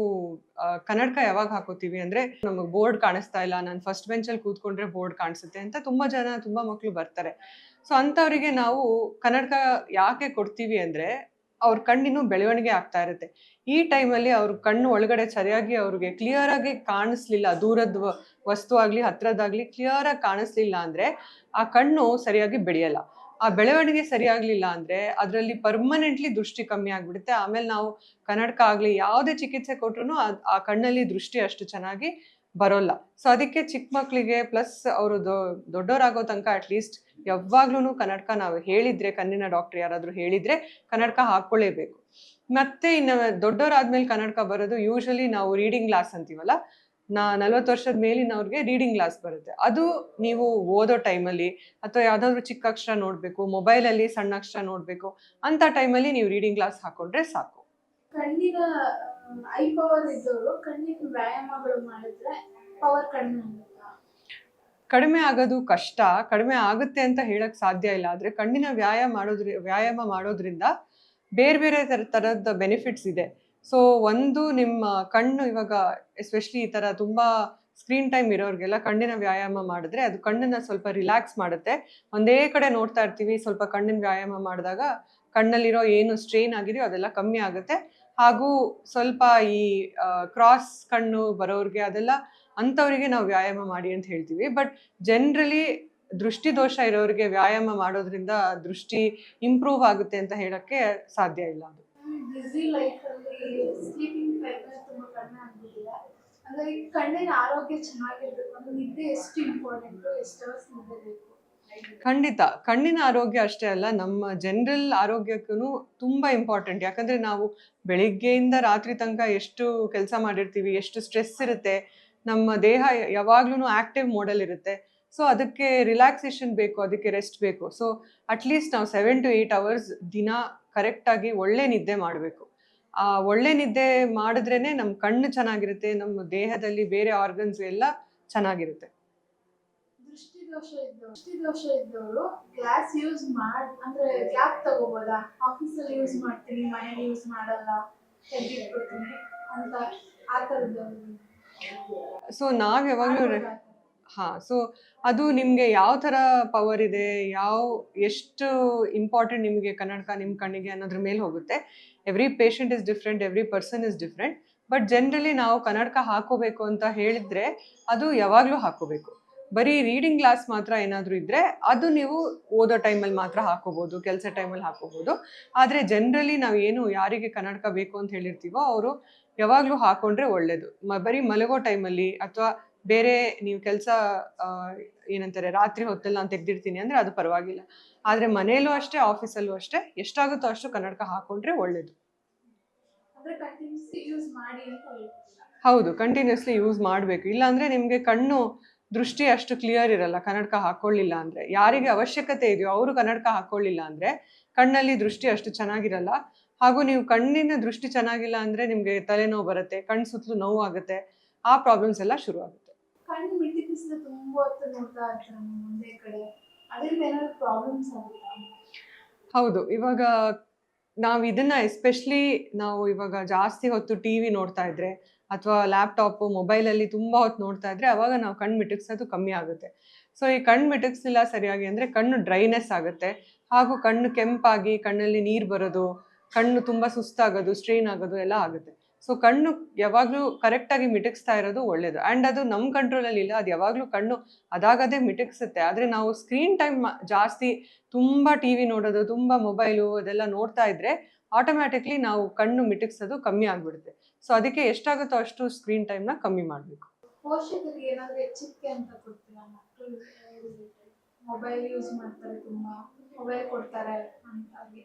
A: ಕನ್ನಡಕ ಯಾವಾಗ ಹಾಕೋತೀವಿ ಅಂದ್ರೆ ನಮಗೆ ಬೋರ್ಡ್ ಕಾಣಿಸ್ತಾ ಇಲ್ಲ, ನಾನು ಫಸ್ಟ್ ಬೆಂಚಲ್ಲಿ ಕೂತ್ಕೊಂಡ್ರೆ ಬೋರ್ಡ್ ಕಾಣಿಸುತ್ತೆ ಅಂತ ತುಂಬಾ ಮಕ್ಕಳು ಬರ್ತಾರೆ. ಸೊ ಅಂಥವರಿಗೆ ನಾವು ಕನ್ನಡಕ ಯಾಕೆ ಕೊಡ್ತೀವಿ ಅಂದ್ರೆ ಅವ್ರ ಕಣ್ಣಿನ ಬೆಳವಣಿಗೆ ಆಗ್ತಾ ಇರುತ್ತೆ. ಈ ಟೈಮಲ್ಲಿ ಅವ್ರ ಕಣ್ಣು ಒಳಗಡೆ ಸರಿಯಾಗಿ ಅವ್ರಿಗೆ ಕ್ಲಿಯರ್ ಆಗಿ ಕಾಣಿಸ್ಲಿಲ್ಲ, ದೂರದ ವಸ್ತು ಆಗ್ಲಿ ಹತ್ರದಾಗ್ಲಿ ಕ್ಲಿಯರ್ ಆಗಿ ಕಾಣಿಸ್ಲಿಲ್ಲ ಅಂದ್ರೆ ಆ ಕಣ್ಣು ಸರಿಯಾಗಿ ಬೆಳೆಯಲ್ಲ. ಆ ಬೆಳವಣಿಗೆ ಸರಿಯಾಗ್ಲಿಲ್ಲ ಅಂದ್ರೆ ಅದರಲ್ಲಿ ಪರ್ಮನೆಂಟ್ಲಿ ದೃಷ್ಟಿ ಕಮ್ಮಿ ಆಗ್ಬಿಡುತ್ತೆ. ಆಮೇಲೆ ನಾವು ಕನ್ನಡಕ ಆಗ್ಲಿ ಯಾವುದೇ ಚಿಕಿತ್ಸೆ ಕೊಟ್ರು ಆ ಕಣ್ಣಲ್ಲಿ ದೃಷ್ಟಿ ಅಷ್ಟು ಚೆನ್ನಾಗಿ ಬರೋಲ್ಲ. ಸೊ ಅದಕ್ಕೆ ಚಿಕ್ಕ ಮಕ್ಕಳಿಗೆ ಪ್ಲಸ್ ಅವರು ದೊಡ್ಡವರಾಗೋ ತನಕ ಅಟ್ಲೀಸ್ಟ್ ಯಾವಾಗ್ಲೂ ಕನ್ನಡಕ ನಾವು ಹೇಳಿದ್ರೆ, ಕಣ್ಣಿನ ಡಾಕ್ಟರ್ ಯಾರಾದ್ರೂ ಹೇಳಿದ್ರೆ ಕನ್ನಡಕ ಹಾಕೊಳ್ಳೇಬೇಕು. ಮತ್ತೆ ಇನ್ನು ದೊಡ್ಡವರಾದ್ಮೇಲೆ ಕನ್ನಡಕ ಬರೋದು ಯೂಶಲಿ ನಾವು ರೀಡಿಂಗ್ ಗ್ಲಾಸ್ ಅಂತೀವಲ್ಲ, 40 ವರ್ಷದ ಮೇಲಿನವ್ರಿಗೆ ರೀಡಿಂಗ್ ಗ್ಲಾಸ್ ಬರುತ್ತೆ. ಅದು ನೀವು ಓದೋ ಟೈಮಲ್ಲಿ ಅಥವಾ ಯಾವ್ದಾದ್ರು ಚಿಕ್ಕ ಅಕ್ಷರ ನೋಡ್ಬೇಕು, ಮೊಬೈಲಲ್ಲಿ ಸಣ್ಣ ಅಕ್ಷರ ನೋಡ್ಬೇಕು ಅಂತ ಟೈಮಲ್ಲಿ ನೀವು ರೀಡಿಂಗ್ ಗ್ಲಾಸ್ ಹಾಕೊಂಡ್ರೆ ಸಾಕು.
B: ಕಣ್ಣಿನ ಐ ಪವರ್ ಇದ್ದವರು ಕಣ್ಣಿನ ವ್ಯಾಯಾಮಗಳು ಮಾಡಿದ್ರೆ ಪವರ್ ಕಡಿಮೆ ಆಗುತ್ತಾ?
A: ಕಡಿಮೆ ಆಗೋದು ಕಷ್ಟ, ಕಡಿಮೆ ಆಗುತ್ತೆ ಅಂತ ಹೇಳಕ್ ಸಾಧ್ಯ ಇಲ್ಲ. ಆದ್ರೆ ಕಣ್ಣಿನ ವ್ಯಾಯಾಮ ಮಾಡೋದ್ರಿಂದ ಬೇರೆ ಬೇರೆ ತರದ ಬೆನಿಫಿಟ್ಸ್ ಇದೆ. ಸೊ ಒಂದು, ನಿಮ್ಮ ಕಣ್ಣು ಇವಾಗ ಎಸ್ಪೆಷಲಿ ಈ ತರ ತುಂಬಾ ಸ್ಕ್ರೀನ್ ಟೈಮ್ ಇರೋರಿಗೆಲ್ಲ ಕಣ್ಣಿನ ವ್ಯಾಯಾಮ ಮಾಡಿದ್ರೆ ಅದು ಕಣ್ಣನ್ನ ಸ್ವಲ್ಪ ರಿಲ್ಯಾಕ್ಸ್ ಮಾಡುತ್ತೆ. ಒಂದೇ ಕಡೆ ನೋಡ್ತಾ ಇರ್ತೀವಿ, ಸ್ವಲ್ಪ ಕಣ್ಣಿನ ವ್ಯಾಯಾಮ ಮಾಡಿದಾಗ ಕಣ್ಣಲ್ಲಿರೋ ಏನು ಸ್ಟ್ರೈನ್ ಆಗಿದೆಯೋ ಅದೆಲ್ಲ ಕಮ್ಮಿ ಆಗುತ್ತೆ. ಹಾಗೂ ಸ್ವಲ್ಪ ಈ ಕ್ರಾಸ್ ಕಣ್ಣು ಬರೋರಿಗೆ ಅದೆಲ್ಲ ಅಂಥವರಿಗೆ ನಾವು ವ್ಯಾಯಾಮ ಮಾಡಿ ಅಂತ ಹೇಳ್ತೀವಿ. ಬಟ್ ಜನರಲಿ ದೃಷ್ಟಿ ದೋಷ ಇರೋರಿಗೆ ವ್ಯಾಯಾಮ ಮಾಡೋದ್ರಿಂದ ದೃಷ್ಟಿ ಇಂಪ್ರೂವ್ ಆಗುತ್ತೆ ಅಂತ ಹೇಳಕ್ಕೆ ಸಾಧ್ಯ ಇಲ್ಲ. ಅದು
B: ಬ್ಯುಸಿ ಲೈಫಲ್ಲಿ ಸ್ಲೀಪಿಂಗ್ ಟೈಮ್ ತುಂಬಾ ಕಡಿಮೆ ಆಗ್ಬಿಟ್ಟಿದೆ. ಹಾಗಾಗಿ ಕಣ್ಣಿನ ಆರೋಗ್ಯ ಚೆನ್ನಾಗಿರ್ಬೇಕು ಅಂದ್ರೆ ನಿದ್ದೆ ಎಷ್ಟು ಇಂಪಾರ್ಟೆಂಟು, ಎಷ್ಟು ಅವರ್ಸ್ ನಿದ್ದೆ ಬೇಕು?
A: ಖಂಡಿತ. ಕಣ್ಣಿನ ಆರೋಗ್ಯ ಅಷ್ಟೇ ಅಲ್ಲ, ನಮ್ಮ ಜನರಲ್ ಆರೋಗ್ಯಕ್ಕೂ ತುಂಬಾ ಇಂಪಾರ್ಟೆಂಟ್. ಯಾಕಂದ್ರೆ ನಾವು ಬೆಳಿಗ್ಗೆಯಿಂದ ರಾತ್ರಿ ತನಕ ಎಷ್ಟು ಕೆಲಸ ಮಾಡಿರ್ತೀವಿ, ಎಷ್ಟು ಸ್ಟ್ರೆಸ್ ಇರುತ್ತೆ, ನಮ್ಮ ದೇಹ ಯಾವಾಗ್ಲೂ ಆಕ್ಟಿವ್ ಮೋಡಲ್ ಇರುತ್ತೆ. ಸೊ ಅದಕ್ಕೆ ರಿಲ್ಯಾಕ್ಸೇಷನ್ ಬೇಕು, ಅದಕ್ಕೆ ರೆಸ್ಟ್ ಬೇಕು. ಸೊ ಅಟ್ಲೀಸ್ಟ್ ನಾವು 7 to 8 hours ದಿನ ಕರೆಕ್ಟಾಗಿ ಒಳ್ಳೆ ನಿದ್ದೆ ಮಾಡಬೇಕು. ಆ ಒಳ್ಳೆ ನಿದ್ದೆ ಮಾಡಿದ್ರೇನೆ ನಮ್ಮ ಕಣ್ಣು ಚೆನ್ನಾಗಿರುತ್ತೆ, ನಮ್ಮ ದೇಹದಲ್ಲಿ ಬೇರೆ ಆರ್ಗನ್ಸ್ ಎಲ್ಲ ಚೆನ್ನಾಗಿರುತ್ತೆ.
B: ದೃಷ್ಟಿ ದೋಷ ಇದ್ದವರು ಗ್ಲಾಸ್ ಯೂಸ್ ಅಂದ್ರೆ ಗ್ಯಾಪ್ ತಗೋಬೋದಾ? ಆಫೀಸಲ್ಲಿ ಯೂಸ್ ಮಾಡ್ತೀನಿ, ಮನೇಲಿ ಯೂಸ್ ಮಾಡಲ್ಲ, ತೆಗ್ದಿಟ್ಬಿಡ್ತೀನಿ ಅಂತ ಆ ಥರದ್ದು
A: ಸೊ ನಾವ್ ಯಾವಾಗ್ಲೂ
B: ಮಾಡ್ಬೋದಾ ಆ ಥರ?
A: ಹಾ, ಸೊ ಅದು ನಿಮ್ಗೆ ಯಾವ ತರ ಪವರ್ ಇದೆ, ಎಷ್ಟು ಇಂಪಾರ್ಟೆಂಟ್ ನಿಮಗೆ ಕನ್ನಡಕ ನಿಮ್ಮ ಕಣ್ಣಿಗೆ ಅನ್ನೋದ್ರ ಮೇಲೆ ಹೋಗುತ್ತೆ. Every patient is different, every person is different. But generally ನಾವು ಕನ್ನಡಕ ಹಾಕೋಬೇಕು ಅಂತ ಹೇಳಿದ್ರೆ ಅದು ಯಾವಾಗ್ಲೂ ಹಾಕೋಬೇಕು. ಬರೀ ರೀಡಿಂಗ್ ಕ್ಲಾಸ್ ಮಾತ್ರ ಏನಾದರೂ ಇದ್ರೆ ಅದು ನೀವು ಓದೋ ಟೈಮಲ್ಲಿ ಮಾತ್ರ ಹಾಕೋಬಹುದು, ಕೆಲಸ ಟೈಮಲ್ಲಿ ಹಾಕೋಬಹುದು. ಆದ್ರೆ ಜನರಲಿ ನಾವು ಏನು ಯಾರಿಗೆ ಕನ್ನಡಕ ಬೇಕು ಅಂತ ಹೇಳಿರ್ತೀವೋ ಅವರು ಯಾವಾಗ್ಲೂ ಹಾಕೊಂಡ್ರೆ ಒಳ್ಳೇದು. ಬರೀ ಮಲಗೋ ಟೈಮಲ್ಲಿ ಅಥವಾ ಬೇರೆ ನೀವು ಕೆಲಸ ಏನಂತಾರೆ ರಾತ್ರಿ ಹೊತ್ತಲ್ಲಿ ನಾನು ತೆಗ್ದಿರ್ತೀನಿ ಅಂದ್ರೆ ಅದು ಪರವಾಗಿಲ್ಲ. ಆದ್ರೆ ಮನೆಯಲ್ಲೂ ಅಷ್ಟೇ, ಆಫೀಸಲ್ಲೂ ಅಷ್ಟೇ ಎಷ್ಟಾಗುತ್ತೋ ಅಷ್ಟು ಕನ್ನಡಕ ಹಾಕೊಂಡ್ರೆ ಒಳ್ಳೇದು.
B: ಅಂದ್ರೆ ಕಂಟಿನ್ಯೂಸ್ಲಿ ಯೂಸ್ ಮಾಡಿ ಅಂತ ಹೇಳ್ತಿಲ್ಲ.
A: ಹೌದು, ಕಂಟಿನ್ಯೂಸ್ಲಿ ಯೂಸ್ ಮಾಡಬೇಕು. ಇಲ್ಲಾಂದ್ರೆ ನಿಮಗೆ ಕಣ್ಣು ದೃಷ್ಟಿ ಅಷ್ಟು ಕ್ಲಿಯರ್ ಇರಲ್ಲ ಕನ್ನಡಕ ಹಾಕೊಳ್ಳಿಲ್ಲ ಅಂದ್ರೆ. ಯಾರಿಗೆ ಅವಶ್ಯಕತೆ ಇದೆಯೋ ಅವರು ಕನ್ನಡಕ ಹಾಕೊಳ್ಳಿಲ್ಲ ಅಂದ್ರೆ ಕಣ್ಣಲ್ಲಿ ದೃಷ್ಟಿ ಅಷ್ಟು ಚೆನ್ನಾಗಿರಲ್ಲ. ಹಾಗೂ ನೀವು ಕಣ್ಣಿನ ದೃಷ್ಟಿ ಚೆನ್ನಾಗಿಲ್ಲ ಅಂದ್ರೆ ನಿಮ್ಗೆ ತಲೆನೋವು ಬರುತ್ತೆ, ಕಣ್ಣು ಸುತ್ತಲೂ ನೋವು ಆಗುತ್ತೆ, ಆ ಪ್ರಾಬ್ಲಮ್ಸ್ ಎಲ್ಲ ಶುರು ಆಗುತ್ತೆ.
B: ಕಣ್ಣು ಮಿಟಿಪಿಸಿದ ತುಂಬಾ ಹೊತ್ತು ನೋಡ್ತಾ ಇರ್ತಾರೆ ಒಂದೇ ಕಡೆ, ಅದರಿಂದ ಏನಾದ್ರು ಪ್ರಾಬ್ಲಮ್ಸ್ ಆಗುತ್ತಾ?
A: ಹೌದು, ಇವಾಗ ನಾವು ಇದನ್ನ ಎಸ್ಪೆಷಲಿ ನಾವು ಇವಾಗ ಜಾಸ್ತಿ ಹೊತ್ತು ಟಿವಿ ನೋಡ್ತಾ ಇದ್ರೆ ಅಥವಾ ಲ್ಯಾಪ್ಟಾಪ್ ಮೊಬೈಲಲ್ಲಿ ತುಂಬಾ ಹೊತ್ತು ನೋಡ್ತಾ ಇದ್ರೆ ಅವಾಗ ನಾವು ಕಣ್ಣು ಮಿಟುಕ್ಸೋದು ಕಮ್ಮಿ ಆಗುತ್ತೆ. ಸೊ ಈ ಕಣ್ಣು ಮಿಟುಕ್ಸಿಲ್ಲ ಸರಿಯಾಗಿ ಅಂದ್ರೆ ಕಣ್ಣು ಡ್ರೈನೆಸ್ ಆಗುತ್ತೆ, ಹಾಗೂ ಕಣ್ಣು ಕೆಂಪಾಗಿ ಕಣ್ಣಲ್ಲಿ ನೀರು ಬರೋದು, ಕಣ್ಣು ತುಂಬಾ ಸುಸ್ತಾಗೋದು, ಸ್ಟ್ರೈನ್ ಆಗೋದು ಎಲ್ಲ ಆಗುತ್ತೆ. ಸೊ ಕಣ್ಣು ಯಾವಾಗಲೂ ಕರೆಕ್ಟಾಗಿ ಮಿಟುಕ್ಸ್ತಾ ಇರೋದು ಒಳ್ಳೇದು. ಆ್ಯಂಡ್ ಅದು ನಮ್ಮ ಕಂಟ್ರೋಲಲ್ಲಿ ಇಲ್ಲ, ಅದು ಯಾವಾಗಲೂ ಕಣ್ಣು ಅದಾಗದೇ ಮಿಟುಕ್ಸುತ್ತೆ. ಆದರೆ ನಾವು ಸ್ಕ್ರೀನ್ ಟೈಮ್ ಜಾಸ್ತಿ ತುಂಬ ಟಿ ವಿ ನೋಡೋದು, ತುಂಬ ಮೊಬೈಲು ಅದೆಲ್ಲ ನೋಡ್ತಾ ಇದ್ರೆ ಆಟೋಮ್ಯಾಟಿಕ್ಲಿ ನಾವು ಕಣ್ಣು ಮಿಟುಕ್ಸೋದು ಕಮ್ಮಿ ಆಗಿಬಿಡುತ್ತೆ. ಸೊ ಅದಕ್ಕೆ ಎಷ್ಟಾಗುತ್ತೋ ಅಷ್ಟು ಸ್ಕ್ರೀನ್ ಟೈಮ್ನ ಕಮ್ಮಿ ಮಾಡಬೇಕು.
B: ಪೋಷಕರಿಗೆ ಏನಾದ್ರು ಎಚ್ಚರಿಕೆ ಅಂತ ಕೊಡ್ತೀರಾ? ಮಕ್ಕಳು ಮೊಬೈಲ್ ಯೂಸ್ ಮಾಡ್ತಾರೆ, ತುಂಬಾ ಮೊಬೈಲ್ ಕೊಡ್ತಾರೆ ಅಂತಾಗಿ.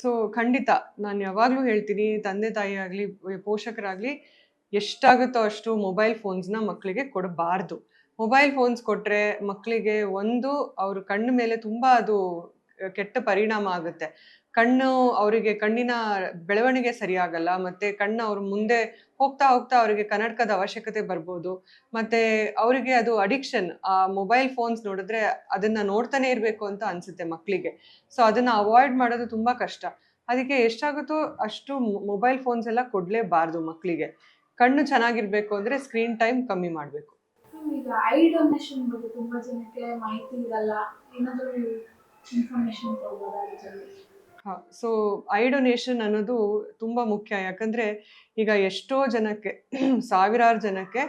A: ಸೊ ಖಂಡಿತ ನಾನು ಯಾವಾಗಲೂ ಹೇಳ್ತೀನಿ, ತಂದೆ ತಾಯಿ ಆಗಲಿ ಪೋಷಕರಾಗಲಿ ಎಷ್ಟಾಗುತ್ತೋ ಅಷ್ಟು ಮೊಬೈಲ್ ಫೋನ್ಸ್ನ ಮಕ್ಕಳಿಗೆ ಕೊಡಬಾರ್ದು. ಮೊಬೈಲ್ ಫೋನ್ಸ್ ಕೊಟ್ಟರೆ ಮಕ್ಕಳಿಗೆ ಅವ್ರ ಕಣ್ಣ ಮೇಲೆ ತುಂಬ ಅದು ಕೆಟ್ಟ ಪರಿಣಾಮ ಆಗುತ್ತೆ. ಅವರಿಗೆ ಕಣ್ಣಿನ ಬೆಳವಣಿಗೆ ಸರಿಯಾಗಲ್ಲ, ಮತ್ತು ಅವ್ರ ಮುಂದೆ ಹೋಗ್ತಾ ಹೋಗ್ತಾ ಅವರಿಗೆ ಕನ್ನಡಕದ ಅವಶ್ಯಕತೆ ಬರ್ಬೋದು. ಮತ್ತು ಅವರಿಗೆ ಅದು ಅಡಿಕ್ಷನ್, ಆ ಮೊಬೈಲ್ ಫೋನ್ಸ್ ನೋಡಿದ್ರೆ ಅದನ್ನು ನೋಡ್ತಾನೆ ಇರಬೇಕು ಅಂತ ಅನಿಸುತ್ತೆ ಮಕ್ಕಳಿಗೆ. ಸೊ ಅದನ್ನು ಅವಾಯ್ಡ್ ಮಾಡೋದು ತುಂಬ ಕಷ್ಟ. ಅದಕ್ಕೆ ಎಷ್ಟಾಗುತ್ತೋ ಅಷ್ಟು ಮೊಬೈಲ್ ಫೋನ್ಸ್ ಎಲ್ಲ ಕೊಡಲೇಬಾರ್ದು ಮಕ್ಕಳಿಗೆ. ಕಣ್ಣು ಚೆನ್ನಾಗಿರ್ಬೇಕು ಅಂದರೆ ಸ್ಕ್ರೀನ್ ಟೈಮ್ ಕಮ್ಮಿ ಮಾಡಬೇಕು.
B: ಈಗ ಐ ಡೊನೇಷನ್ ಬಗ್ಗೆ ತುಂಬಾ ಜನಕ್ಕೆ ಮಾಹಿತಿ ಇರಲ್ಲ, ಏನಾದರೂ ಇನ್ಫಾರ್ಮೇಶನ್ ಕೊಡ್ಬೋದಾ ಅದರಲ್ಲಿ?
A: ಸೊ ಐ ಡೊನೇಷನ್ ಅನ್ನೋದು ತುಂಬ ಮುಖ್ಯ. ಯಾಕಂದರೆ ಈಗ ಎಷ್ಟೋ ಜನಕ್ಕೆ ಸಾವಿರಾರು ಜನಕ್ಕೆ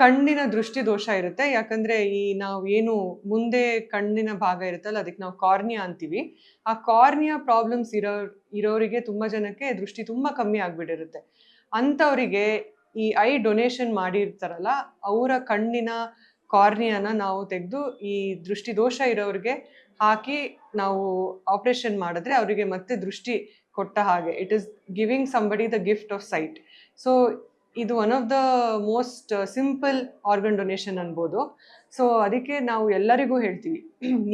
A: ಕಣ್ಣಿನ ದೃಷ್ಟಿ ದೋಷ ಇರುತ್ತೆ. ಯಾಕಂದರೆ ನಾವು ಏನು ಮುಂದೆ ಕಣ್ಣಿನ ಭಾಗ ಇರುತ್ತಲ್ಲ ಅದಕ್ಕೆ ನಾವು ಕಾರ್ನಿಯಾ ಅಂತೀವಿ. ಆ ಕಾರ್ನಿಯಾ ಪ್ರಾಬ್ಲಮ್ಸ್ ಇರೋರಿಗೆ ತುಂಬ ಜನಕ್ಕೆ ದೃಷ್ಟಿ ತುಂಬ ಕಮ್ಮಿ ಆಗಿಬಿಟ್ಟಿರುತ್ತೆ. ಅಂಥವರಿಗೆ ಈ ಐ ಡೊನೇಷನ್ ಮಾಡಿರ್ತಾರಲ್ಲ ಅವರ ಕಣ್ಣಿನ ಕಾರ್ನಿಯಾನ ನಾವು ತೆಗೆದು ಈ ದೃಷ್ಟಿ ದೋಷ ಇರೋರಿಗೆ ಹಾಕಿ ನಾವು ಆಪರೇಷನ್ ಮಾಡಿದ್ರೆ ಅವರಿಗೆ ಮತ್ತೆ ದೃಷ್ಟಿ ಕೊಟ್ಟ ಹಾಗೆ. It is giving somebody the gift of sight. So ಇದು one of the most simple organ donation ಅನ್ಬೋದು. ಸೊ ಅದಕ್ಕೆ ನಾವು ಎಲ್ಲರಿಗೂ ಹೇಳ್ತೀವಿ,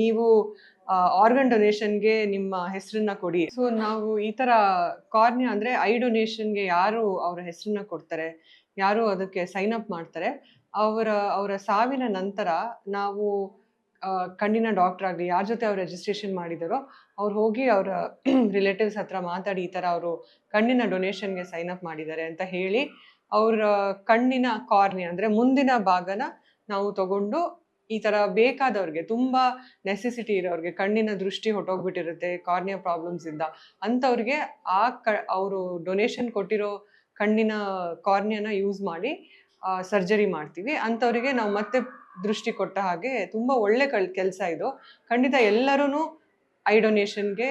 A: ನೀವು ಆರ್ಗನ್ ಡೊನೇಷನ್ಗೆ ನಿಮ್ಮ ಹೆಸರನ್ನ ಕೊಡಿ. ಸೊ ನಾವು ಈ ಥರ ಕಾರ್ನಿಯಾ ಅಂದರೆ ಐ ಡೊನೇಷನ್ಗೆ ಯಾರು ಅವರ ಹೆಸರನ್ನ ಕೊಡ್ತಾರೆ, ಯಾರು ಅದಕ್ಕೆ ಸೈನ್ ಅಪ್ ಮಾಡ್ತಾರೆ, ಅವರ ಸಾವಿನ ನಂತರ ನಾವು ಕಣ್ಣಿನ ಡಾಕ್ಟರ್ ಆಗಲಿ ಯಾರ ಜೊತೆ ಅವ್ರು ರಿಜಿಸ್ಟ್ರೇಷನ್ ಮಾಡಿದಾರೋ ಅವ್ರು ಹೋಗಿ ಅವರ ರಿಲೇಟಿವ್ಸ್ ಹತ್ರ ಮಾತಾಡಿ ಈ ಥರ ಅವರು ಕಣ್ಣಿನ ಡೊನೇಷನ್ಗೆ ಸೈನ್ ಅಪ್ ಮಾಡಿದ್ದಾರೆ ಅಂತ ಹೇಳಿ ಅವರ ಕಣ್ಣಿನ ಕಾರ್ನಿಯಾ ಅಂದರೆ ಮುಂದಿನ ಭಾಗನ ನಾವು ತಗೊಂಡು ಈ ಥರ ಬೇಕಾದವ್ರಿಗೆ, ತುಂಬ ನೆಸೆಸಿಟಿ ಇರೋರಿಗೆ, ಕಣ್ಣಿನ ದೃಷ್ಟಿ ಹೊಟ್ಟೋಗ್ಬಿಟ್ಟಿರುತ್ತೆ ಕಾರ್ನಿಯಾ ಪ್ರಾಬ್ಲಮ್ಸ್ ಇಂದ, ಅಂಥವ್ರಿಗೆ ಅವರು ಡೊನೇಷನ್ ಕೊಟ್ಟಿರೋ ಕಣ್ಣಿನ ಕಾರ್ನಿಯಾನ ಯೂಸ್ ಮಾಡಿ ಸರ್ಜರಿ ಮಾಡ್ತೀವಿ. ಅಂಥವರಿಗೆ ನಾವು ಮತ್ತೆ ದೃಷ್ಟಿ ಕೊಟ್ಟ ಹಾಗೆ ತುಂಬ ಒಳ್ಳೆ ಕೆಲಸ ಇದು. ಖಂಡಿತ ಎಲ್ಲರೂ ಐ ಡೊನೇಷನ್ಗೆ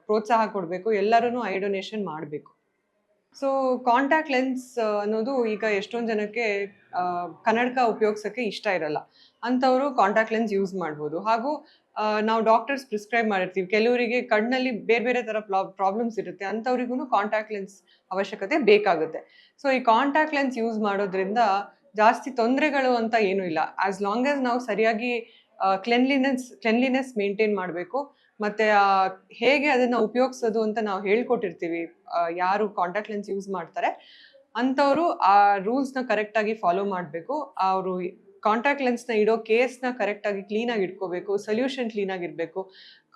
A: ಪ್ರೋತ್ಸಾಹ ಕೊಡಬೇಕು, ಎಲ್ಲರೂ ಐ ಡೊನೇಷನ್ ಮಾಡಬೇಕು. ಸೊ ಕಾಂಟ್ಯಾಕ್ಟ್ ಲೆನ್ಸ್ ಅನ್ನೋದು ಈಗ ಎಷ್ಟೊಂದು ಜನಕ್ಕೆ ಕನ್ನಡಕ ಉಪಯೋಗಿಸೋಕ್ಕೆ ಇಷ್ಟ ಇರಲ್ಲ. ಅಂಥವರು ಕಾಂಟ್ಯಾಕ್ಟ್ ಲೆನ್ಸ್ ಯೂಸ್ ಮಾಡ್ಬೋದು. ಹಾಗೂ ನಾವು ಡಾಕ್ಟರ್ಸ್ ಪ್ರಿಸ್ಕ್ರೈಬ್ ಮಾಡಿರ್ತೀವಿ, ಕೆಲವರಿಗೆ ಕಣ್ಣಲ್ಲಿ ಬೇರೆ ಬೇರೆ ಥರ ಪ್ರಾಬ್ಲಮ್ಸ್ ಇರುತ್ತೆ, ಅಂಥವ್ರಿಗೂ ಕಾಂಟ್ಯಾಕ್ಟ್ ಲೆನ್ಸ್ ಅವಶ್ಯಕತೆ ಬೇಕಾಗುತ್ತೆ. ಸೊ ಈ ಕಾಂಟ್ಯಾಕ್ಟ್ ಲೆನ್ಸ್ ಯೂಸ್ ಮಾಡೋದ್ರಿಂದ ಜಾಸ್ತಿ ತೊಂದರೆಗಳು ಅಂತ ಏನೂ ಇಲ್ಲ, ಆಸ್ ಲಾಂಗ್ ಆಸ್ ನಾವು ಸರಿಯಾಗಿ ಕ್ಲೆನ್ಲಿನೆಸ್ ಮೇಂಟೈನ್ ಮಾಡಬೇಕು. ಮತ್ತು ಹೇಗೆ ಅದನ್ನು ಉಪಯೋಗಿಸೋದು ಅಂತ ನಾವು ಹೇಳ್ಕೊಟ್ಟಿರ್ತೀವಿ. ಯಾರು ಕಾಂಟ್ಯಾಕ್ಟ್ ಲೆನ್ಸ್ ಯೂಸ್ ಮಾಡ್ತಾರೆ ಅಂಥವರು ಆ ರೂಲ್ಸ್ನ ಕರೆಕ್ಟಾಗಿ ಫಾಲೋ ಮಾಡಬೇಕು. ಅವರು ಕಾಂಟ್ಯಾಕ್ಟ್ ಲೆನ್ಸ್ನ ಇಡೋ ಕೇಸ್ನ ಕರೆಕ್ಟಾಗಿ ಕ್ಲೀನಾಗಿ ಇಟ್ಕೋಬೇಕು, ಸೊಲ್ಯೂಷನ್ ಕ್ಲೀನಾಗಿರಬೇಕು,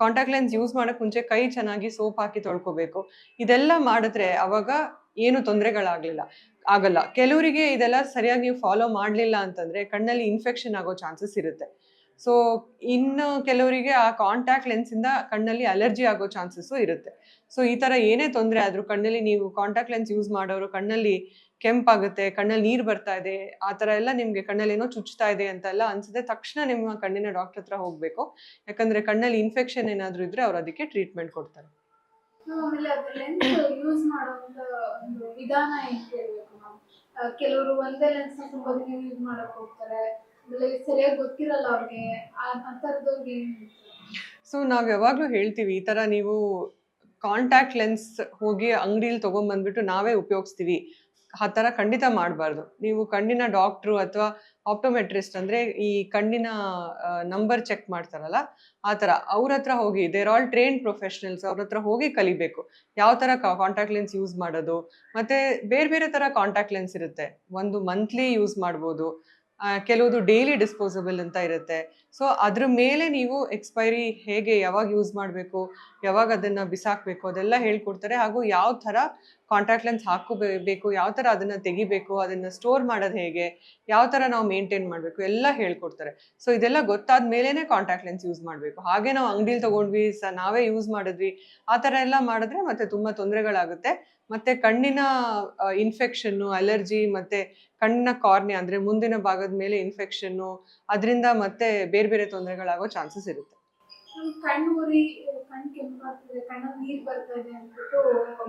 A: ಕಾಂಟ್ಯಾಕ್ಟ್ ಲೆನ್ಸ್ ಯೂಸ್ ಮಾಡಕ್ ಮುಂಚೆ ಕೈ ಚೆನ್ನಾಗಿ ಸೋಪ್ ಹಾಕಿ ತೊಳ್ಕೊಬೇಕು. ಇದೆಲ್ಲ ಮಾಡಿದ್ರೆ ಅವಾಗ ಏನು ಆಗಲ್ಲ. ಕೆಲವರಿಗೆ ಇದೆಲ್ಲ ಸರಿಯಾಗಿ ನೀವು ಫಾಲೋ ಮಾಡಲಿಲ್ಲ ಅಂತಂದ್ರೆ ಕಣ್ಣಲ್ಲಿ ಇನ್ಫೆಕ್ಷನ್ ಆಗೋ ಚಾನ್ಸಸ್ ಇರುತ್ತೆ. ಸೊ ಇನ್ನು ಕೆಲವರಿಗೆ ಆ ಕಾಂಟ್ಯಾಕ್ಟ್ ಲೆನ್ಸ್ ಇಂದ ಕಣ್ಣಲ್ಲಿ ಅಲರ್ಜಿ ಆಗೋ ಚಾನ್ಸಸ್ಸು ಇರುತ್ತೆ. ಸೊ ಈ ತರ ಏನೇ ತೊಂದರೆ ಆದ್ರೂ ಕಣ್ಣಲ್ಲಿ ನೀವು ಕಾಂಟ್ಯಾಕ್ಟ್ ಲೆನ್ಸ್ ಯೂಸ್ ಮಾಡೋರು ಕಣ್ಣಲ್ಲಿ ಕೆಂಪಾಗುತ್ತೆ, ಕಣ್ಣಲ್ಲಿ ನೀರು ಬರ್ತಾ ಇದೆ, ಆ ಥರ ಎಲ್ಲ ನಿಮಗೆ ಕಣ್ಣಲ್ಲಿ ಏನೋ ಚುಚ್ತಾ ಇದೆ ಅಂತೆಲ್ಲ ಅನ್ಸಿದ್ರೆ ತಕ್ಷಣ ನಿಮ್ಮ ಕಣ್ಣಿನ ಡಾಕ್ಟರ್ ಹತ್ರ ಹೋಗಬೇಕು. ಯಾಕಂದ್ರೆ ಕಣ್ಣಲ್ಲಿ ಇನ್ಫೆಕ್ಷನ್ ಏನಾದರೂ ಇದ್ರೆ ಅವ್ರು ಅದಕ್ಕೆ ಟ್ರೀಟ್ಮೆಂಟ್ ಕೊಡ್ತಾರೆ.
B: ಆಮೇಲೆ ಅದು ಲೆನ್ಸ್ ಯೂಸ್ ಮಾಡೋ ಒಂದು ವಿಧಾನ ಏನ್ ಕೇಳಬೇಕು ನಾವು. ಕೆಲವರು ಒಂದೇ ಲೆನ್ಸ್ ತುಂಬಾ ದಿನ ಯೂಸ್ ಮಾಡಕ್ ಹೋಗ್ತಾರೆ, ಆಮೇಲೆ ಸರಿಯಾಗಿ ಗೊತ್ತಿರಲ್ಲ ಅವ್ರಿಗೆ, ಆ ಥರದವ್ರಿಗೆ ಏನ್
A: ಸೊ ನಾವು ಯಾವಾಗಲೂ ಹೇಳ್ತೀವಿ ಈ ಥರ ನೀವು ಕಾಂಟ್ಯಾಕ್ಟ್ ಲೆನ್ಸ್ ಹೋಗಿ ಅಂಗಡಿಯಲ್ಲಿ ತೊಗೊಂಬಂದ್ಬಿಟ್ಟು ನಾವೇ ಉಪಯೋಗಿಸ್ತೀವಿ ಆ ಥರ ಖಂಡಿತ ಮಾಡಬಾರ್ದು. ನೀವು ಕಣ್ಣಿನ ಡಾಕ್ಟ್ರು ಅಥವಾ ಆಪ್ಟೋಮೆಟ್ರಿಸ್ಟ್ ಅಂದರೆ ಈ ಕಣ್ಣಿನ ನಂಬರ್ ಚೆಕ್ ಮಾಡ್ತಾರಲ್ಲ ಆ ಥರ ಅವ್ರ ಹತ್ರ ಹೋಗಿ, ದೇರ್ ಆಲ್ ಟ್ರೈನ್ಡ್ ಪ್ರೊಫೆಷನಲ್ಸ್, ಅವ್ರ ಹತ್ರ ಹೋಗಿ ಕಲಿಬೇಕು ಯಾವ ಥರ ಕಾಂಟ್ಯಾಕ್ಟ್ ಲೆನ್ಸ್ ಯೂಸ್ ಮಾಡೋದು. ಮತ್ತು ಬೇರೆ ಬೇರೆ ಥರ ಕಾಂಟ್ಯಾಕ್ಟ್ ಲೆನ್ಸ್ ಇರುತ್ತೆ. ಒಂದು ಮಂತ್ಲಿ ಯೂಸ್ ಮಾಡ್ಬೋದು, ಕೆಲವುದು ಡೈಲಿ ಡಿಸ್ಪೋಸಬಲ್ ಅಂತ ಇರುತ್ತೆ. ಸೊ ಅದ್ರ ಮೇಲೆ ನೀವು ಎಕ್ಸ್ಪೈರಿ ಹೇಗೆ ಯಾವಾಗ ಯೂಸ್ ಮಾಡಬೇಕು, ಯಾವಾಗ ಅದನ್ನು ಬಿಸಾಕಬೇಕು ಅದೆಲ್ಲ ಹೇಳ್ಕೊಡ್ತಾರೆ. ಹಾಗೂ ಯಾವ ಥರ ಕಾಂಟ್ಯಾಕ್ಟ್ ಲೆನ್ಸ್ ಹಾಕೋಬೇಕು, ಯಾವ ಥರ ಅದನ್ನು ತೆಗಿಬೇಕು, ಅದನ್ನು ಸ್ಟೋರ್ ಮಾಡೋದು ಹೇಗೆ, ಯಾವ ಥರ ನಾವು ಮೇಂಟೈನ್ ಮಾಡಬೇಕು ಎಲ್ಲ ಹೇಳ್ಕೊಡ್ತಾರೆ. ಸೊ ಇದೆಲ್ಲ ಗೊತ್ತಾದ ಮೇಲೇ ಕಾಂಟ್ಯಾಕ್ಟ್ ಲೆನ್ಸ್ ಯೂಸ್ ಮಾಡಬೇಕು. ಹಾಗೆ ನಾವು ಅಂಗಡಿಲಿ ತೊಗೊಂಡ್ವಿ ನಾವೇ ಯೂಸ್ ಮಾಡಿದ್ವಿ ಆ ಥರ ಎಲ್ಲ ಮಾಡಿದ್ರೆ ಮತ್ತೆ ತುಂಬ ತೊಂದರೆಗಳಾಗುತ್ತೆ. ಮತ್ತು ಕಣ್ಣಿನ ಇನ್ಫೆಕ್ಷನ್ನು, ಅಲರ್ಜಿ, ಮತ್ತು ಕಣ್ಣಿನ ಕಾರ್ನಿಯಾ ಅಂದರೆ ಮುಂದಿನ ಭಾಗದ ಮೇಲೆ ಇನ್ಫೆಕ್ಷನ್ನು, ಅದರಿಂದ ಮತ್ತೆ ಬೇರೆ ಬೇರೆ ತೊಂದರೆಗಳಾಗೋ ಚಾನ್ಸಸ್ ಇರುತ್ತೆ.
B: ಕಣ್ಣು ಉರಿ, ಕಣ್ಣು ಕೆಂಪಾಗ್ತದೆ, ಕಣ್ಣಲ್ಲಿ ನೀರು ಬರ್ತಾ ಇದೆ ಅಂದ್ಬಿಟ್ಟು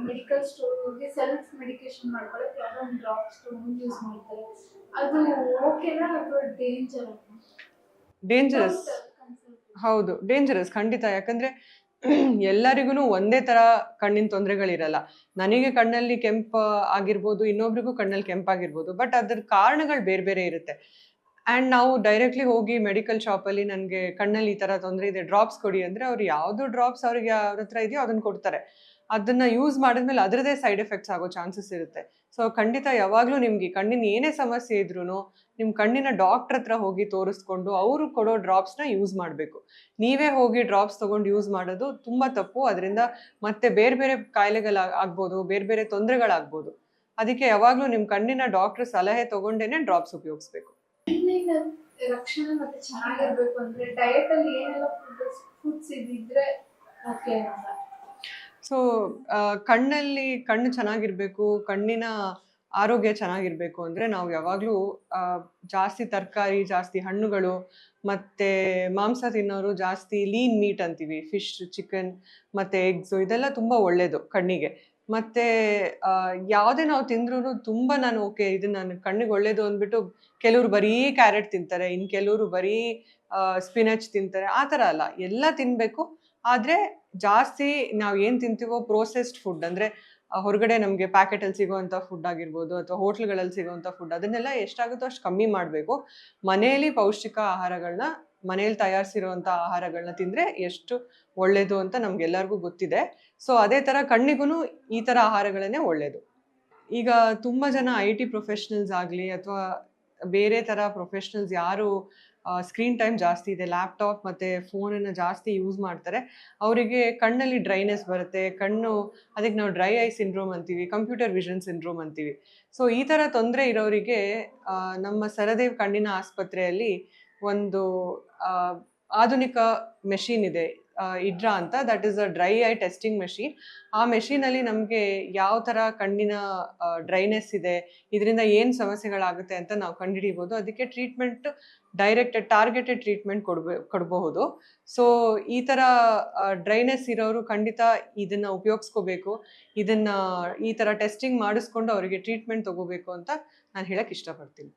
B: ಮೆಡಿಕಲ್ ಸ್ಟೋರ್ ಹೋಗಿ ಸೆಲ್ಫ್ ಮೆಡಿಕೇಶನ್ ಮಾಡ್ಕೊಳ್ಳೋಕೆ ಯಾವುದೋ ಒಂದು ಡ್ರಾಪ್ಸ್ ಯೂಸ್ ಮಾಡ್ತಾರೆ. ಅದು ಓಕೆನಾ ಅಥವಾ
A: ಡೇಂಜರಸ್? ಹೌದು, ಡೇಂಜರಸ್ ಖಂಡಿತ. ಯಾಕಂದ್ರೆ ಎಲ್ಲರಿಗೂ ಒಂದೇ ತರ ಕಣ್ಣಿನ ತೊಂದರೆಗಳಿರಲ್ಲ. ನನಗೆ ಕಣ್ಣಲ್ಲಿ ಕೆಂಪು ಆಗಿರ್ಬೋದು, ಇನ್ನೊಬ್ರಿಗೂ ಕಣ್ಣಲ್ಲಿ ಕೆಂಪಾಗಿರ್ಬೋದು, ಬಟ್ ಅದ್ರ ಕಾರಣಗಳು ಬೇರೆ ಬೇರೆ ಇರುತ್ತೆ. ಆ್ಯಂಡ್ ನಾವು ಡೈರೆಕ್ಟ್ಲಿ ಹೋಗಿ ಮೆಡಿಕಲ್ ಶಾಪಲ್ಲಿ ನನಗೆ ಕಣ್ಣಲ್ಲಿ ಈ ಥರ ತೊಂದರೆ ಇದೆ, ಡ್ರಾಪ್ಸ್ ಕೊಡಿ ಅಂದರೆ ಅವ್ರು ಯಾವುದು ಡ್ರಾಪ್ಸ್ ಅವ್ರಿಗೆ ಅವ್ರ ಹತ್ರ ಇದೆಯೋ ಅದನ್ನು ಕೊಡ್ತಾರೆ. ಅದನ್ನು ಯೂಸ್ ಮಾಡಿದ್ಮೇಲೆ ಅದರದೇ ಸೈಡ್ ಎಫೆಕ್ಟ್ಸ್ ಆಗೋ ಚಾನ್ಸಸ್ ಇರುತ್ತೆ. ಸೊ ಖಂಡಿತ ಯಾವಾಗಲೂ ನಿಮಗೆ ಕಣ್ಣಿನ ಏನೇ ಸಮಸ್ಯೆ ಇದ್ರೂ ನಿಮ್ಮ ಕಣ್ಣಿನ ಡಾಕ್ಟ್ರ್ ಹತ್ರ ಹೋಗಿ ತೋರಿಸ್ಕೊಂಡು ಅವರು ಕೊಡೋ ಡ್ರಾಪ್ಸ್ನ ಯೂಸ್ ಮಾಡಬೇಕು. ನೀವೇ ಹೋಗಿ ಡ್ರಾಪ್ಸ್ ತೊಗೊಂಡು ಯೂಸ್ ಮಾಡೋದು ತುಂಬ ತಪ್ಪು. ಅದರಿಂದ ಮತ್ತೆ ಬೇರೆ ಬೇರೆ ಕಾಯಿಲೆಗಳಾಗ್ಬೋದು, ಬೇರೆ ಬೇರೆ ತೊಂದರೆಗಳಾಗ್ಬೋದು. ಅದಕ್ಕೆ ಯಾವಾಗಲೂ ನಿಮ್ಮ ಕಣ್ಣಿನ ಡಾಕ್ಟ್ರ್ ಸಲಹೆ ತೊಗೊಂಡೇನೆ ಡ್ರಾಪ್ಸ್ ಉಪಯೋಗಿಸ್ಬೇಕು.
B: ರಕ್ಷಣೆ ಮತ್ತೆ ಚೆನ್ನಾಗಿರ್ಬೇಕು ಅಂದ್ರೆ ಡಯಟ್ ಅಲ್ಲಿ ಏನೆಲ್ಲ ಫುಡ್ಸ್ ಇದ್ರೆ ಓಕೆ ಅಂತ.
A: ಸೊ ಕಣ್ಣು ಚೆನ್ನಾಗಿರ್ಬೇಕು, ಕಣ್ಣಿನ ಆರೋಗ್ಯ ಚೆನ್ನಾಗಿರ್ಬೇಕು ಅಂದರೆ ನಾವು ಯಾವಾಗಲೂ ಜಾಸ್ತಿ ತರಕಾರಿ, ಜಾಸ್ತಿ ಹಣ್ಣುಗಳು, ಮತ್ತು ಮಾಂಸ ತಿನ್ನೋರು ಜಾಸ್ತಿ ಲೀನ್ ಮೀಟ್ ಅಂತೀವಿ, ಫಿಶ್, ಚಿಕನ್ ಮತ್ತು ಎಗ್ಸು, ಇದೆಲ್ಲ ತುಂಬ ಒಳ್ಳೆಯದು ಕಣ್ಣಿಗೆ. ಮತ್ತು ಯಾವುದೇ ನಾವು ತಿಂದ್ರೂ ತುಂಬ ನಾನು ಓಕೆ ಇದು ನನ್ನ ಕಣ್ಣಿಗೆ ಒಳ್ಳೇದು ಅಂದ್ಬಿಟ್ಟು ಕೆಲವರು ಬರೀ ಕ್ಯಾರೆಟ್ ತಿಂತಾರೆ, ಇನ್ನು ಕೆಲವರು ಬರೀ ಸ್ಪಿನಚ್ ತಿಂತಾರೆ. ಆ ಥರ ಅಲ್ಲ, ಎಲ್ಲ ತಿನ್ನಬೇಕು. ಆದರೆ ಜಾಸ್ತಿ ನಾವು ಏನು ತಿಂತೀವೋ ಪ್ರೋಸೆಸ್ಡ್ ಫುಡ್ ಅಂದರೆ ಹೊರಗಡೆ ನಮಗೆ ಪ್ಯಾಕೆಟಲ್ಲಿ ಸಿಗೋವಂಥ ಫುಡ್ ಆಗಿರ್ಬೋದು ಅಥವಾ ಹೋಟ್ಲ್ಗಳಲ್ಲಿ ಸಿಗೋವಂಥ ಫುಡ್, ಅದನ್ನೆಲ್ಲ ಎಷ್ಟಾಗುತ್ತೋ ಅಷ್ಟು ಕಮ್ಮಿ ಮಾಡಬೇಕು. ಮನೆಯಲ್ಲಿ ಪೌಷ್ಟಿಕ ಆಹಾರಗಳನ್ನ, ಮನೇಲಿ ತಯಾರಿಸಿರುವಂಥ ಆಹಾರಗಳನ್ನ ತಿಂದರೆ ಎಷ್ಟು ಒಳ್ಳೆಯದು ಅಂತ ನಮಗೆಲ್ಲರಿಗೂ ಗೊತ್ತಿದೆ. ಸೊ ಅದೇ ಥರ ಕಣ್ಣಿಗೂ ಈ ಥರ ಆಹಾರಗಳನ್ನೇ ಒಳ್ಳೆಯದು. ಈಗ ತುಂಬ ಜನ IT ಪ್ರೊಫೆಷ್ನಲ್ಸ್ ಆಗಲಿ ಅಥವಾ ಬೇರೆ ಥರ ಪ್ರೊಫೆಷ್ನಲ್ಸ್ ಯಾರು ಸ್ಕ್ರೀನ್ ಟೈಮ್ ಜಾಸ್ತಿ ಇದೆ, ಲ್ಯಾಪ್ಟಾಪ್ ಮತ್ತು ಫೋನನ್ನು ಜಾಸ್ತಿ ಯೂಸ್ ಮಾಡ್ತಾರೆ, ಅವರಿಗೆ ಕಣ್ಣಲ್ಲಿ ಡ್ರೈನೆಸ್ ಬರುತ್ತೆ. ಅದಕ್ಕೆ ನಾವು ಡ್ರೈ ಐ ಸಿಂಡ್ರೋಮ್ ಅಂತೀವಿ, ಕಂಪ್ಯೂಟರ್ ವಿಷನ್ ಸಿಂಡ್ರೋಮ್ ಅಂತೀವಿ. ಸೊ ಈ ಥರ ತೊಂದರೆ ಇರೋರಿಗೆ ನಮ್ಮ ಸರದೇವ್ ಕಣ್ಣಿನ ಆಸ್ಪತ್ರೆಯಲ್ಲಿ ಒಂದು ಆಧುನಿಕ ಮೆಷಿನ್ ಇದೆ, ಇಡ್ರಾ ಅಂತ. That is a dry I testing machine. ಆ ಮೆಷಿನಲ್ಲಿ ನಮಗೆ ಯಾವ ಥರ ಕಣ್ಣಿನ ಡ್ರೈನೆಸ್ ಇದೆ, ಇದರಿಂದ ಏನು ಸಮಸ್ಯೆಗಳಾಗುತ್ತೆ ಅಂತ ನಾವು ಕಂಡುಹಿಡಿಬೋದು. ಅದಕ್ಕೆ ಟ್ರೀಟ್ಮೆಂಟ್ ಟಾರ್ಗೆಟೆಡ್ ಟ್ರೀಟ್ಮೆಂಟ್ ಕೊಡಬಹುದು. ಸೊ ಈ ಥರ ಡ್ರೈನೆಸ್ ಇರೋರು ಖಂಡಿತ ಇದನ್ನು ಉಪಯೋಗಿಸ್ಕೋಬೇಕು. ಈ ಥರ ಟೆಸ್ಟಿಂಗ್ ಮಾಡಿಸ್ಕೊಂಡು ಅವರಿಗೆ ಟ್ರೀಟ್ಮೆಂಟ್ ತೊಗೋಬೇಕು ಅಂತ ನಾನು ಹೇಳಕ್ಕೆ ಇಷ್ಟಪಡ್ತೀನಿ.